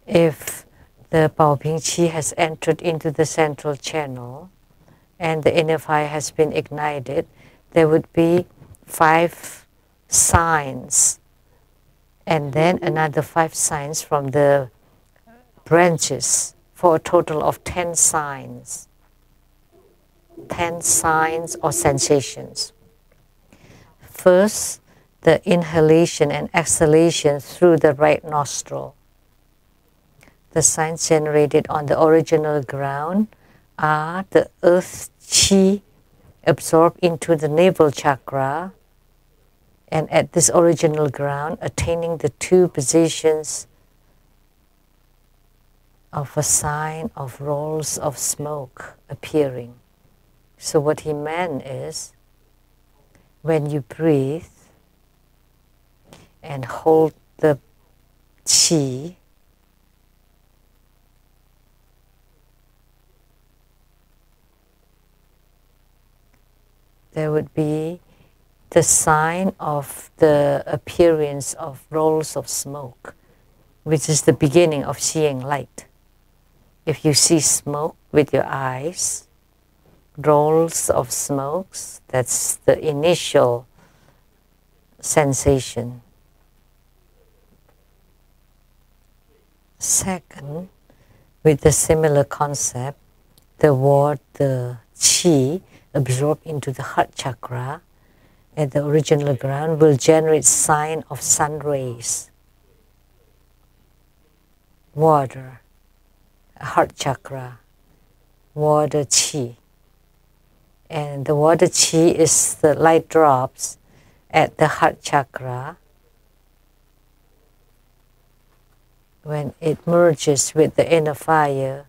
If the Baoping Qi has entered into the central channel and the inner fire has been ignited, there would be 5 signs, and then another 5 signs from the branches, for a total of 10 signs. 10 signs or sensations. First, the inhalation and exhalation through the right nostril. The signs generated on the original ground are the earth chi absorbed into the navel chakra, And at this original ground, attaining the two positions of a sign of rolls of smoke appearing. So what he meant is, when you breathe and hold the qi, there would be the sign of the appearance of rolls of smoke, which is the beginning of seeing light. If you see smoke with your eyes, rolls of smokes, that's the initial sensation. Second, with the similar concept, the qi absorbed into the heart chakra at the original ground will generate sign of sun rays, water, heart chakra, water qi. And the water qi is the light drops at the heart chakra. When it merges with the inner fire,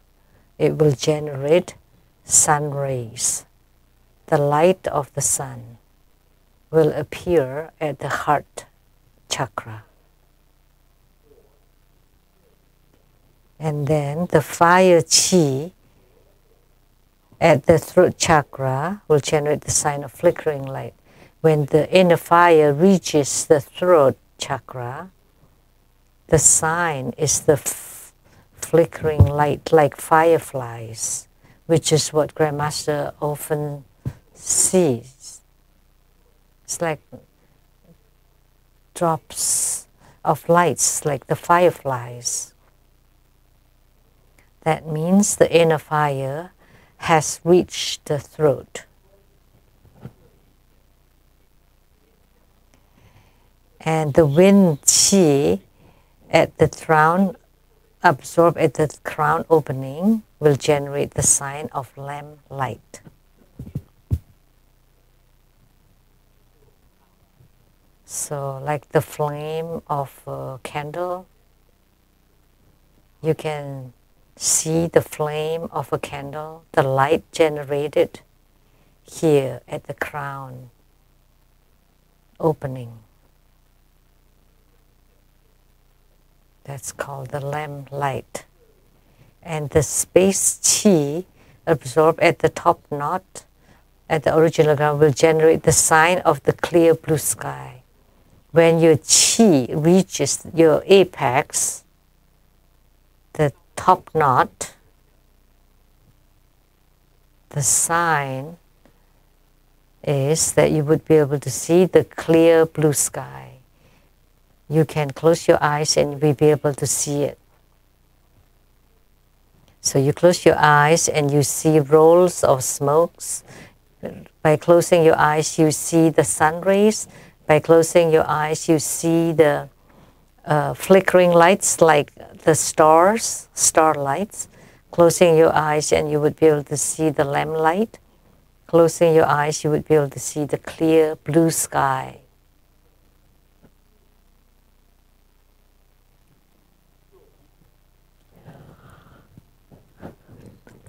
it will generate sun rays. The light of the sun will appear at the heart chakra. And then the fire qi at the throat chakra will generate the sign of flickering light. When the inner fire reaches the throat chakra, the sign is the flickering light like fireflies, which is what Grandmaster often sees. It's like drops of lights, like the fireflies. That means the inner fire has reached the throat. And the wind qi at the crown, absorbed at the crown opening, will generate the sign of lamp light. So like the flame of a candle, you can see the flame of a candle, the light generated here at the crown opening. That's called the lamp light. And the space qi absorbed at the top knot at the original ground will generate the sign of the clear blue sky. When your qi reaches your apex, the top knot, the sign is that you would be able to see the clear blue sky. You can close your eyes and you'll be able to see it. So you close your eyes and you see rolls of smokes. By closing your eyes, you see the sun rays. By closing your eyes, you see the flickering lights like the stars, star lights. Closing your eyes and you would be able to see the lamp light. Closing your eyes, you would be able to see the clear blue sky.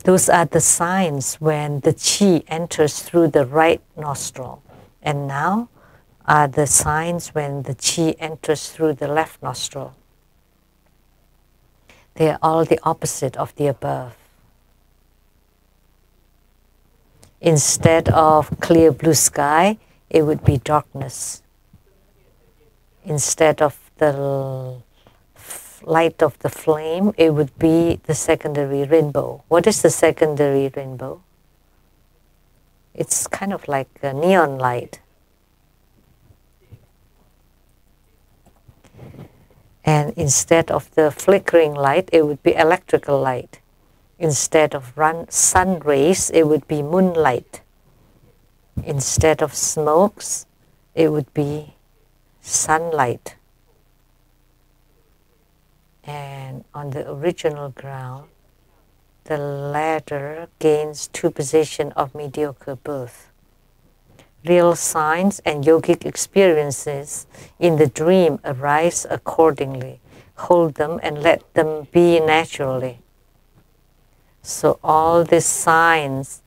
Those are the signs when the qi enters through the right nostril. And now are the signs when the qi enters through the left nostril. They are all the opposite of the above. Instead of clear blue sky, it would be darkness. Instead of the light of the flame, it would be the secondary rainbow. What is the secondary rainbow? It's kind of like a neon light. And instead of the flickering light, it would be electrical light. Instead of sun rays, it would be moonlight. Instead of smokes, it would be sunlight. And on the original ground, the latter gains two positions of mediocre birth. real signs and yogic experiences in the dream arise accordingly. Hold them and let them be naturally. So all these signs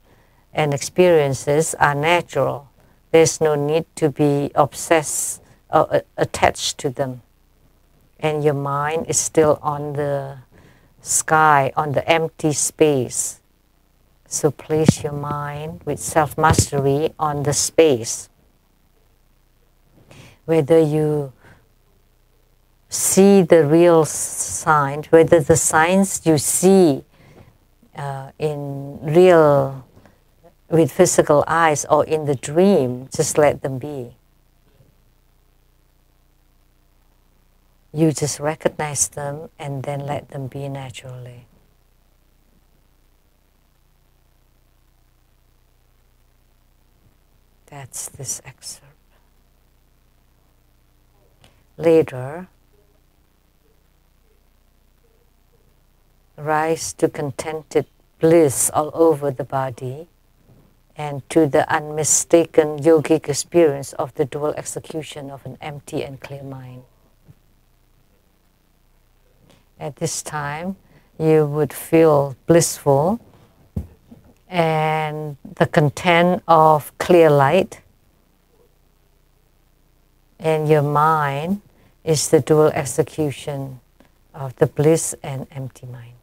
and experiences are natural. There's no need to be obsessed or attached to them. And your mind is still on the sky, on the empty space. So place your mind with self-mastery on the space. Whether you see the real sign, whether the signs you see in real, with physical eyes or in the dream, just let them be. You just recognize them and then let them be naturally. That's this excerpt. Later, rise to contented bliss all over the body and to the unmistaken yogic experience of the dual execution of an empty and clear mind. At this time, you would feel blissful and the content of clear light, and your mind is the dual execution of the bliss and empty mind.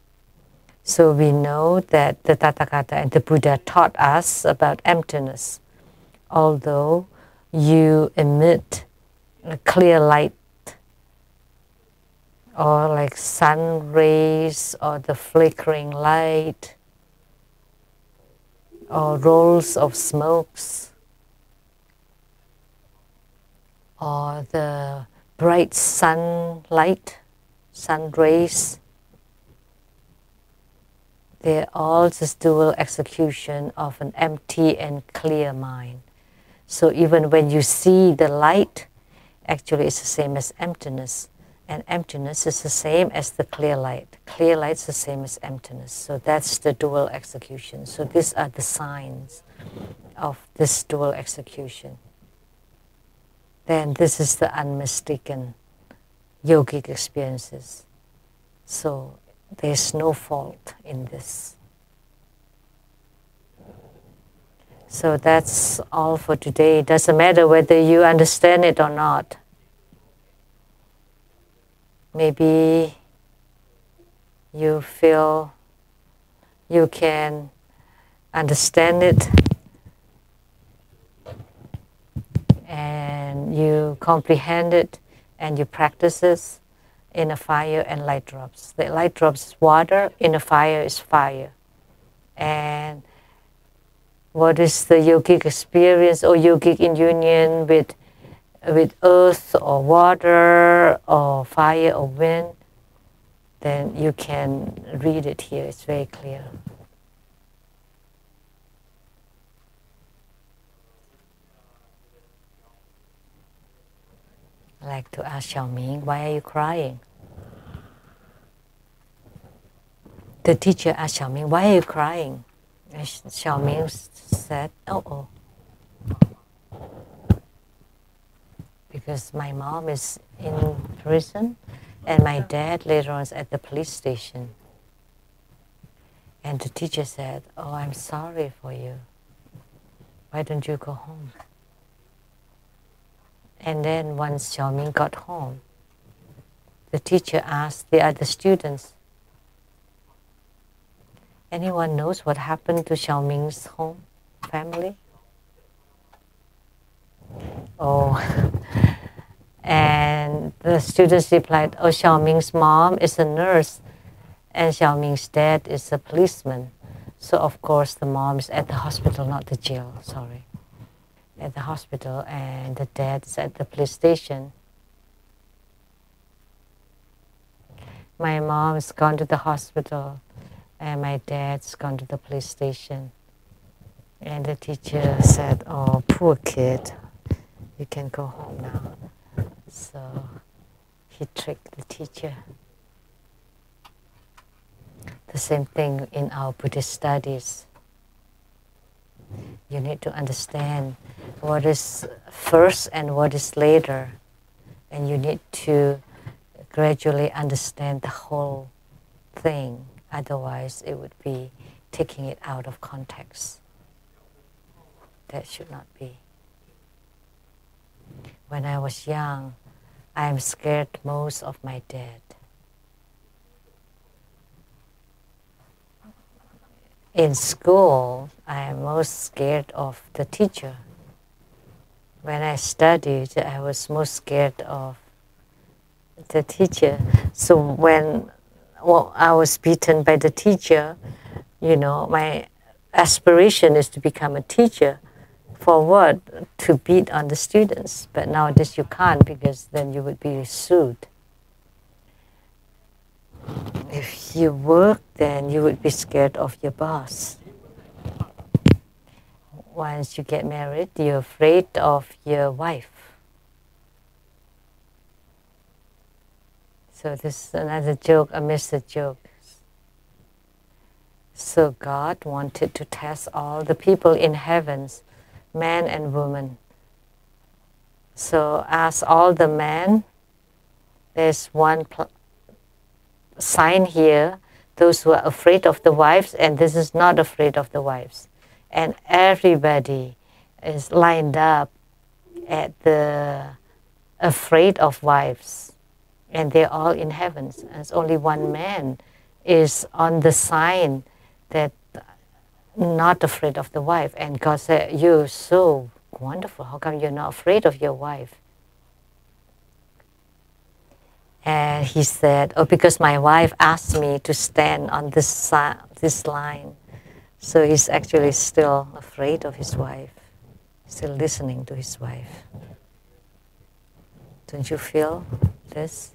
So we know that the Tathagata and the Buddha taught us about emptiness. Although you emit a clear light or like sun rays or the flickering light or rolls of smokes or the bright sunlight, sun rays, they're all just dual execution of an empty and clear mind. So even when you see the light, actually it's the same as emptiness. And emptiness is the same as the clear light. Clear light is the same as emptiness. So that's the dual execution. So these are the signs of this dual execution. Then this is the unmistaken yogic experiences. So there's no fault in this. So that's all for today. It doesn't matter whether you understand it or not. Maybe you feel you can understand it and you comprehend it and you practice it in a fire and light drops. The light drops is water, in a fire is fire. And what is the yogic experience or yogic in union with earth or water or fire or wind, then you can read it here. It's very clear. I like to ask Xiaoming, why are you crying? The teacher asked Xiaoming, why are you crying? And Xiaoming said, oh. Because my mom is in prison and my dad later on is at the police station. And the teacher said, oh, I'm sorry for you. Why don't you go home? And then once Xiaoming got home, the teacher asked the other students, anyone knows what happened to Xiaoming's home, family? Oh, and the students replied, oh, Xiaoming's mom is a nurse and Xiaoming's dad is a policeman. So of course the mom is at the hospital, not the jail, sorry. At the hospital, and the dad is at the police station. My mom's gone to the hospital and my dad's gone to the police station. And the teacher said, oh, poor kid, you can go home now. So he tricked the teacher. The same thing in our Buddhist studies. You need to understand what is first and what is later. And you need to gradually understand the whole thing. Otherwise, it would be taking it out of context. That should not be. When I was young, I am scared most of my dad. In school, I am most scared of the teacher. When I studied, I was most scared of the teacher. So when I was beaten by the teacher, you know, my aspiration is to become a teacher. For what? To beat on the students. But nowadays you can't, because then you would be sued. If you work, then you would be scared of your boss. Once you get married, you're afraid of your wife. So this is another joke amidst the jokes. So God wanted to test all the people in heavens, man and woman. So as all the men, there's one sign here, those who are afraid of the wives, and this is not afraid of the wives. And everybody is lined up at the afraid of wives. And they're all in heavens. And it's only one man is on the sign that not afraid of the wife. And God said, you're so wonderful. How come you're not afraid of your wife? And he said, oh, because my wife asked me to stand on this line. So he's actually still afraid of his wife, still listening to his wife. Don't you feel this?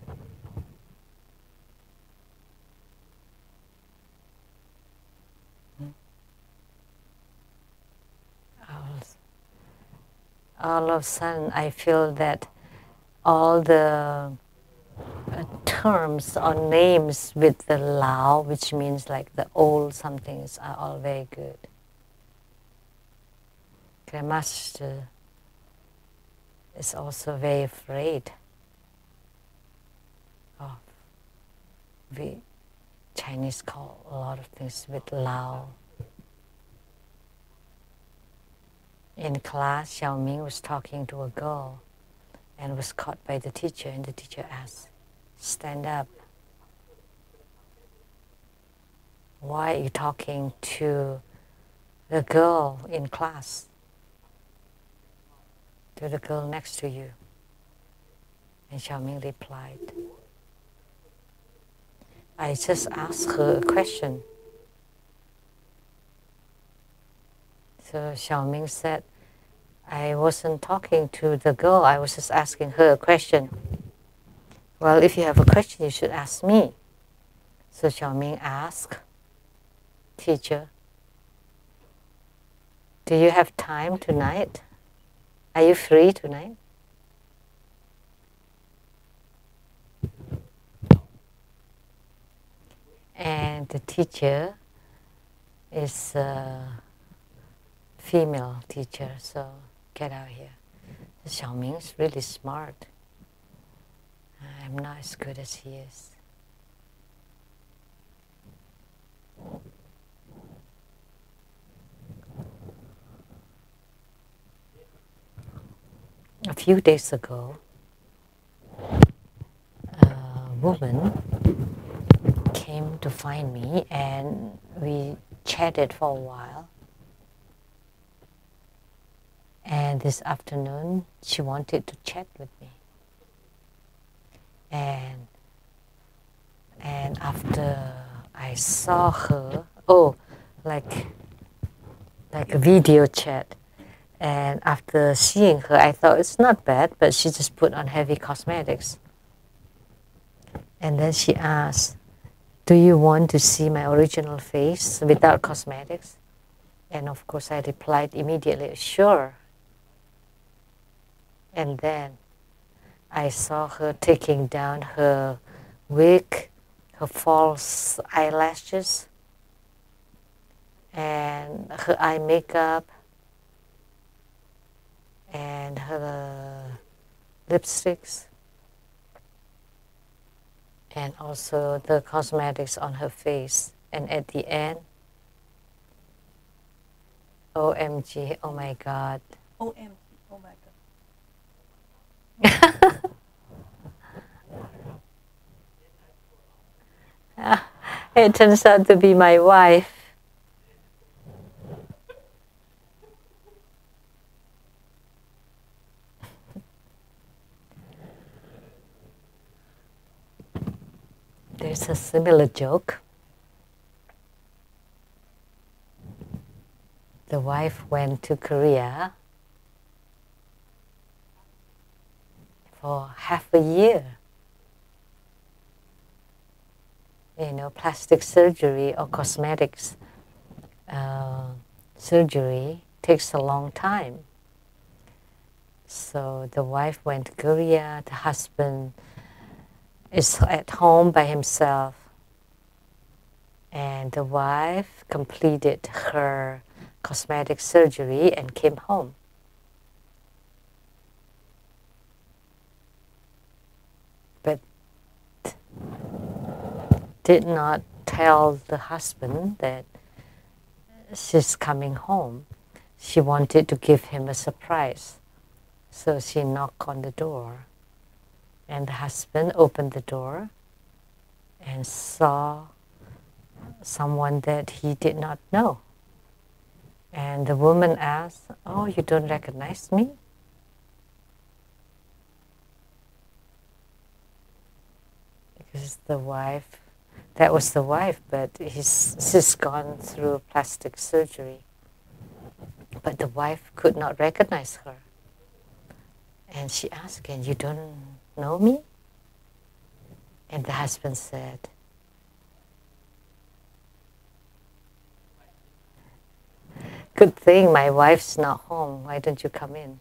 All of a sudden, I feel that all the terms or names with the Lao, which means like the old somethings, are all very good. Grandmaster is also very afraid of, we Chinese call a lot of things with Lao. In class, Xiaoming was talking to a girl and was caught by the teacher, and the teacher asked, stand up. Why are you talking to the girl in class? To the girl next to you? And Xiaoming replied, I just asked her a question. So Xiaoming said, I wasn't talking to the girl, I was just asking her a question. Well, if you have a question, you should ask me. So Xiaoming asked, teacher, do you have time tonight? Are you free tonight? And the teacher is a female teacher, so get out here. Xiaoming is really smart. I'm not as good as he is. A few days ago, a woman came to find me and we chatted for a while. And this afternoon, she wanted to chat with me. And after I saw her, like a video chat. And after seeing her, I thought it's not bad, but she just put on heavy cosmetics. And then she asked, do you want to see my original face without cosmetics? And of course I replied immediately, sure. And then I saw her taking down her wig, her false eyelashes, and her eye makeup, and her lipsticks, and also the cosmetics on her face. And at the end, OMG, oh my God.
OMG, oh my God.
It turns out to be my wife. There's a similar joke. The wife went to Korea for half a year. You know, plastic surgery or cosmetics surgery takes a long time. So the wife went to Korea, the husband is at home by himself, and the wife completed her cosmetic surgery and came home. But did not tell the husband that she's coming home. She wanted to give him a surprise. So she knocked on the door. And the husband opened the door and saw someone that he did not know. And the woman asked, "Oh, you don't recognize me?" Because the wife, that was the wife, but she's gone through plastic surgery. But the wife could not recognize her. And she asked again, "You don't know me?" And the husband said, "Good thing my wife's not home. Why don't you come in?"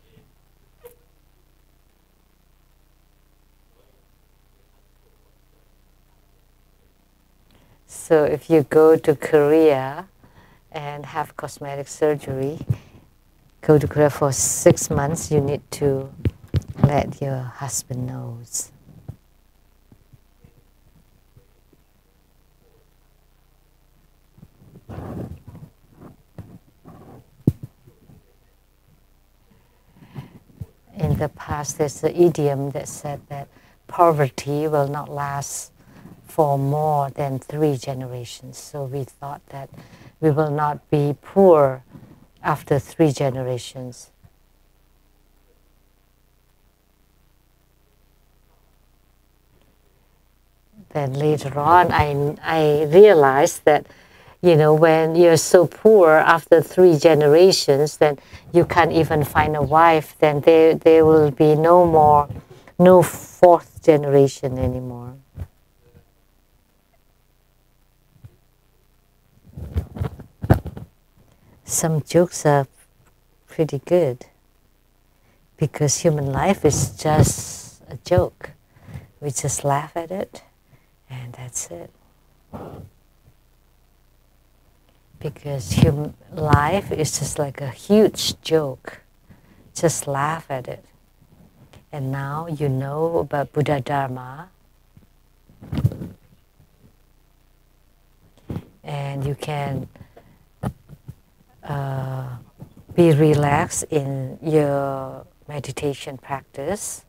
So if you go to Korea and have cosmetic surgery, go to Korea for 6 months, you need to let your husband know. In the past, there's an idiom that said that poverty will not last for more than 3 generations. So we thought that we will not be poor after 3 generations. Then later on, I realized that, you know, when you're so poor after 3 generations, then you can't even find a wife, then there will be no 4th generation anymore. Some jokes are pretty good because human life is just a joke. We just laugh at it and that's it. Because human life is just like a huge joke. Just laugh at it. And now you know about Buddha Dharma, and you can be relaxed in your meditation practice.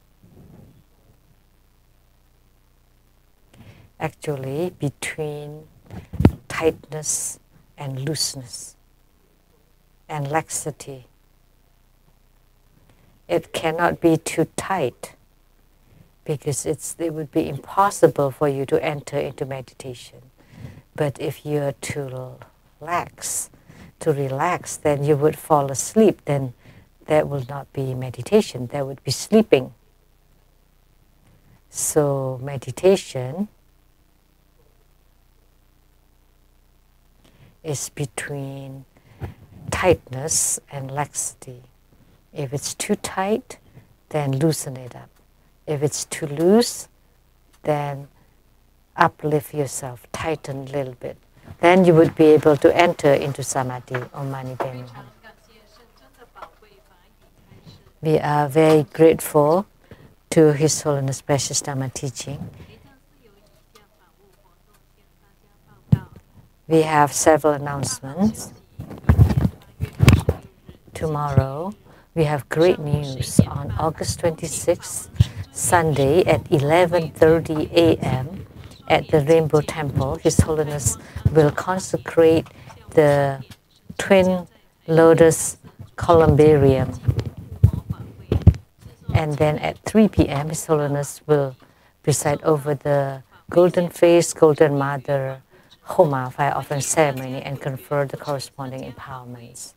Actually, between tightness and looseness and laxity. It cannot be too tight because it would be impossible for you to enter into meditation. But if you're too lax, to relax, then you would fall asleep. Then that will not be meditation, that would be sleeping. So meditation is between tightness and laxity. If it's too tight, then loosen it up. If it's too loose, then uplift yourself, tighten a little bit. Then you would be able to enter into samadhi, Om Mani Padme Hum. We are very grateful to His Holiness Precious Dharma teaching. We have several announcements. Tomorrow, we have great news on August 26th, Sunday at 11:30 a.m. at the Rainbow Temple. His Holiness will consecrate the Twin Lotus Columbarium. And then at 3 p.m., His Holiness will preside over the Golden Face, Golden Mother, Homa fire offering ceremony and confer the corresponding empowerments.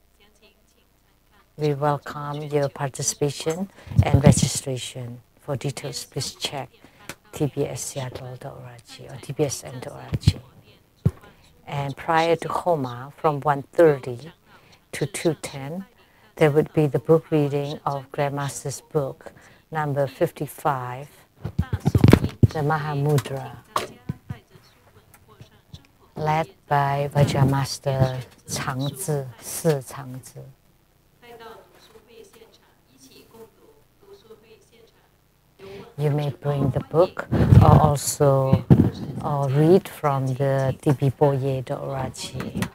We welcome your participation and registration. For details, please check tbsseattle.org or tbsn.org. And prior to Homa, from 1:30 to 2:10, there would be the book reading of Grandmaster's book, number 55, the Mahamudra, led by Vajramaster Changzi, Si Changzi. You may bring the book or also read from the tbboye.org.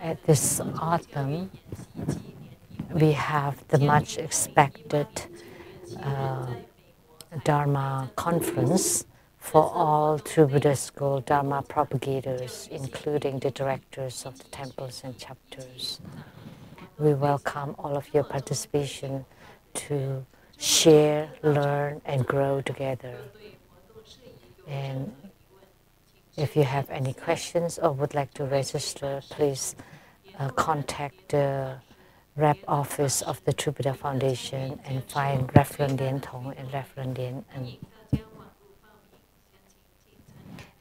At this autumn, we have the much expected Dharma conference for all True Buddha School Dharma propagators, including the directors of the temples and chapters. We welcome all of your participation to share, learn, and grow together. And if you have any questions or would like to register, please contact the rep office of the True Buddha Foundation and find Reverend Lian-Tong and Reverend Lian.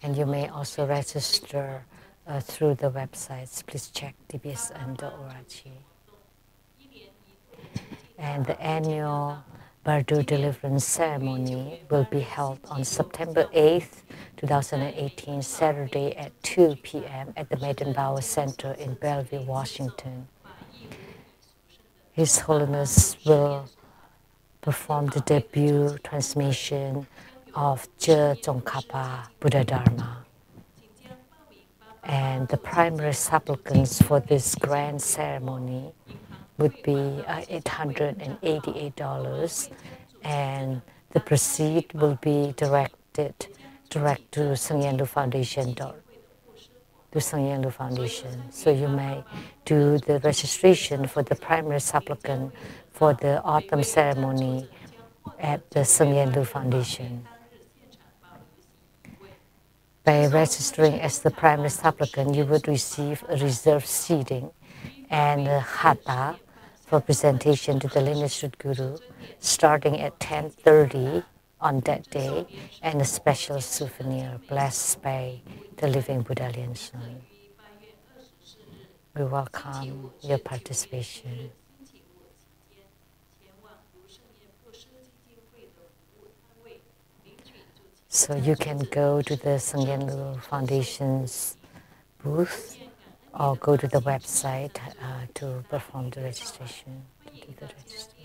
And you may also register through the websites. Please check tbsn.org. And the annual Bardo Deliverance Ceremony will be held on September 8th, 2018, Saturday at 2 p.m. at the Meidenbauer Center in Bellevue, Washington. His Holiness will perform the debut transmission of Je Tsongkhapa Buddha Dharma. And the primary supplicants for this grand ceremony would be $888, and the proceeds will be direct to Sheng-yen Foundation. So you may do the registration for the primary supplicant for the autumn ceremony at the Sheng-yen Foundation. By registering as the primary supplicant, you would receive a reserved seating and a hatha for presentation to the lineage Guru starting at 10:30 on that day, and a special souvenir blessed by the living Buddha Lian-Sheng. We welcome your participation. So you can go to the Sheng-yen Foundation's booth or go to the website to perform the registration, to do the registration.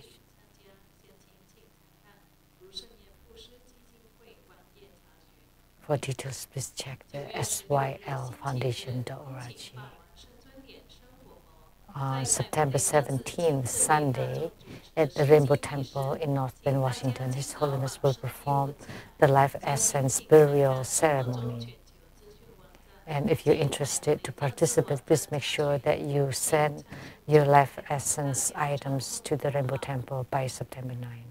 For details, please check the sylfoundation.org. On September 17th, Sunday, at the Rainbow Temple in North Bend, Washington, His Holiness will perform the Life Essence Burial Ceremony. And if you're interested to participate, please make sure that you send your Life Essence items to the Rainbow Temple by September 9th.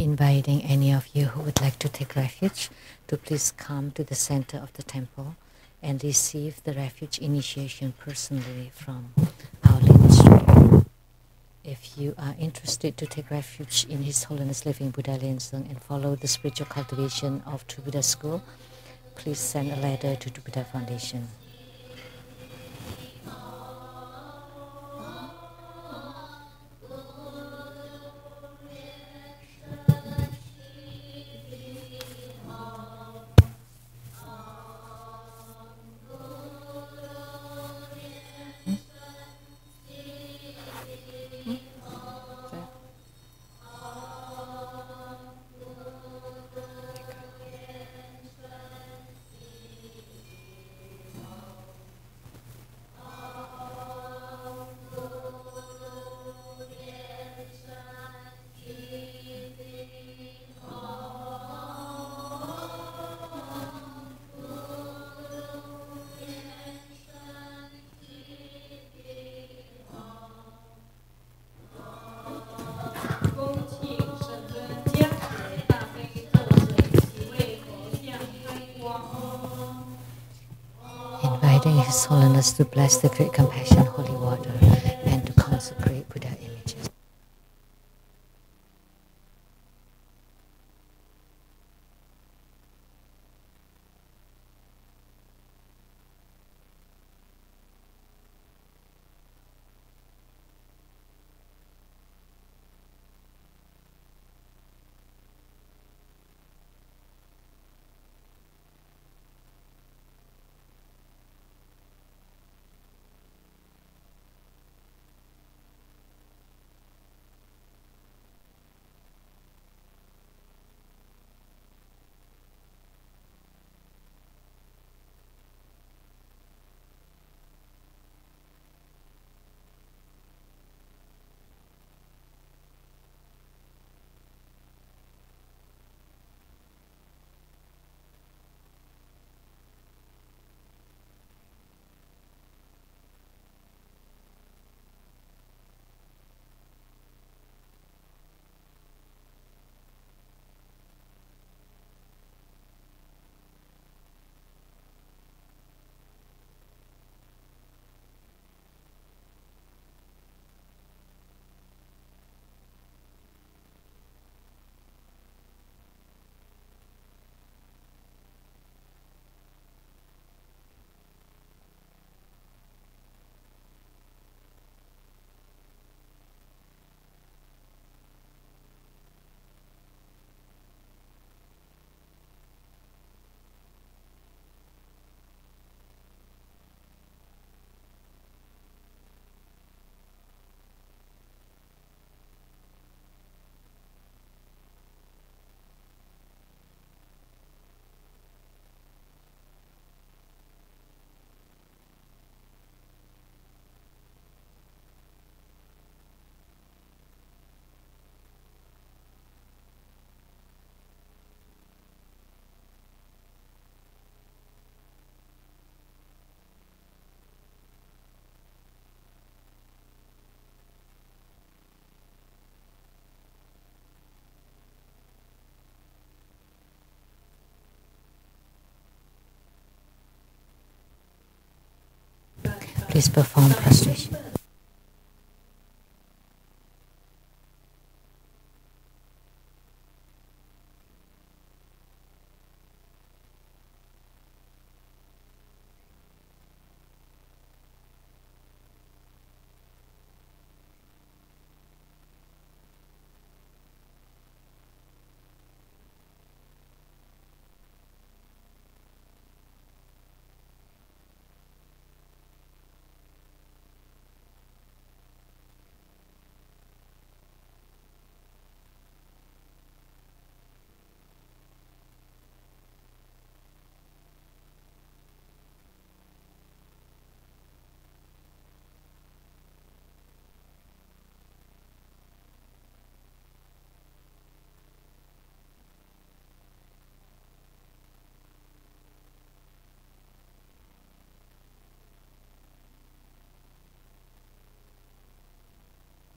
inviting any of you who would like to take refuge to please come to the center of the temple and receive the refuge initiation personally from our Lian-Sheng. If you are interested to take refuge in His Holiness Living Buddha Lian-Sheng and follow the spiritual cultivation of True Buddha School, please send a letter to the Buddha Foundation. Inviting His Holiness to bless the Great Compassion Holy Water and to consecrate Buddha images. Please perform prostration.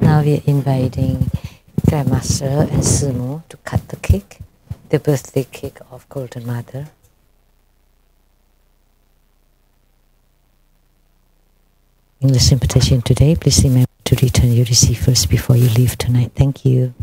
Now we are inviting Grandmaster and Simu to cut the cake, the birthday cake of Golden Mother. English interpretation today. Please remember to return your receipt first before you leave tonight. Thank you.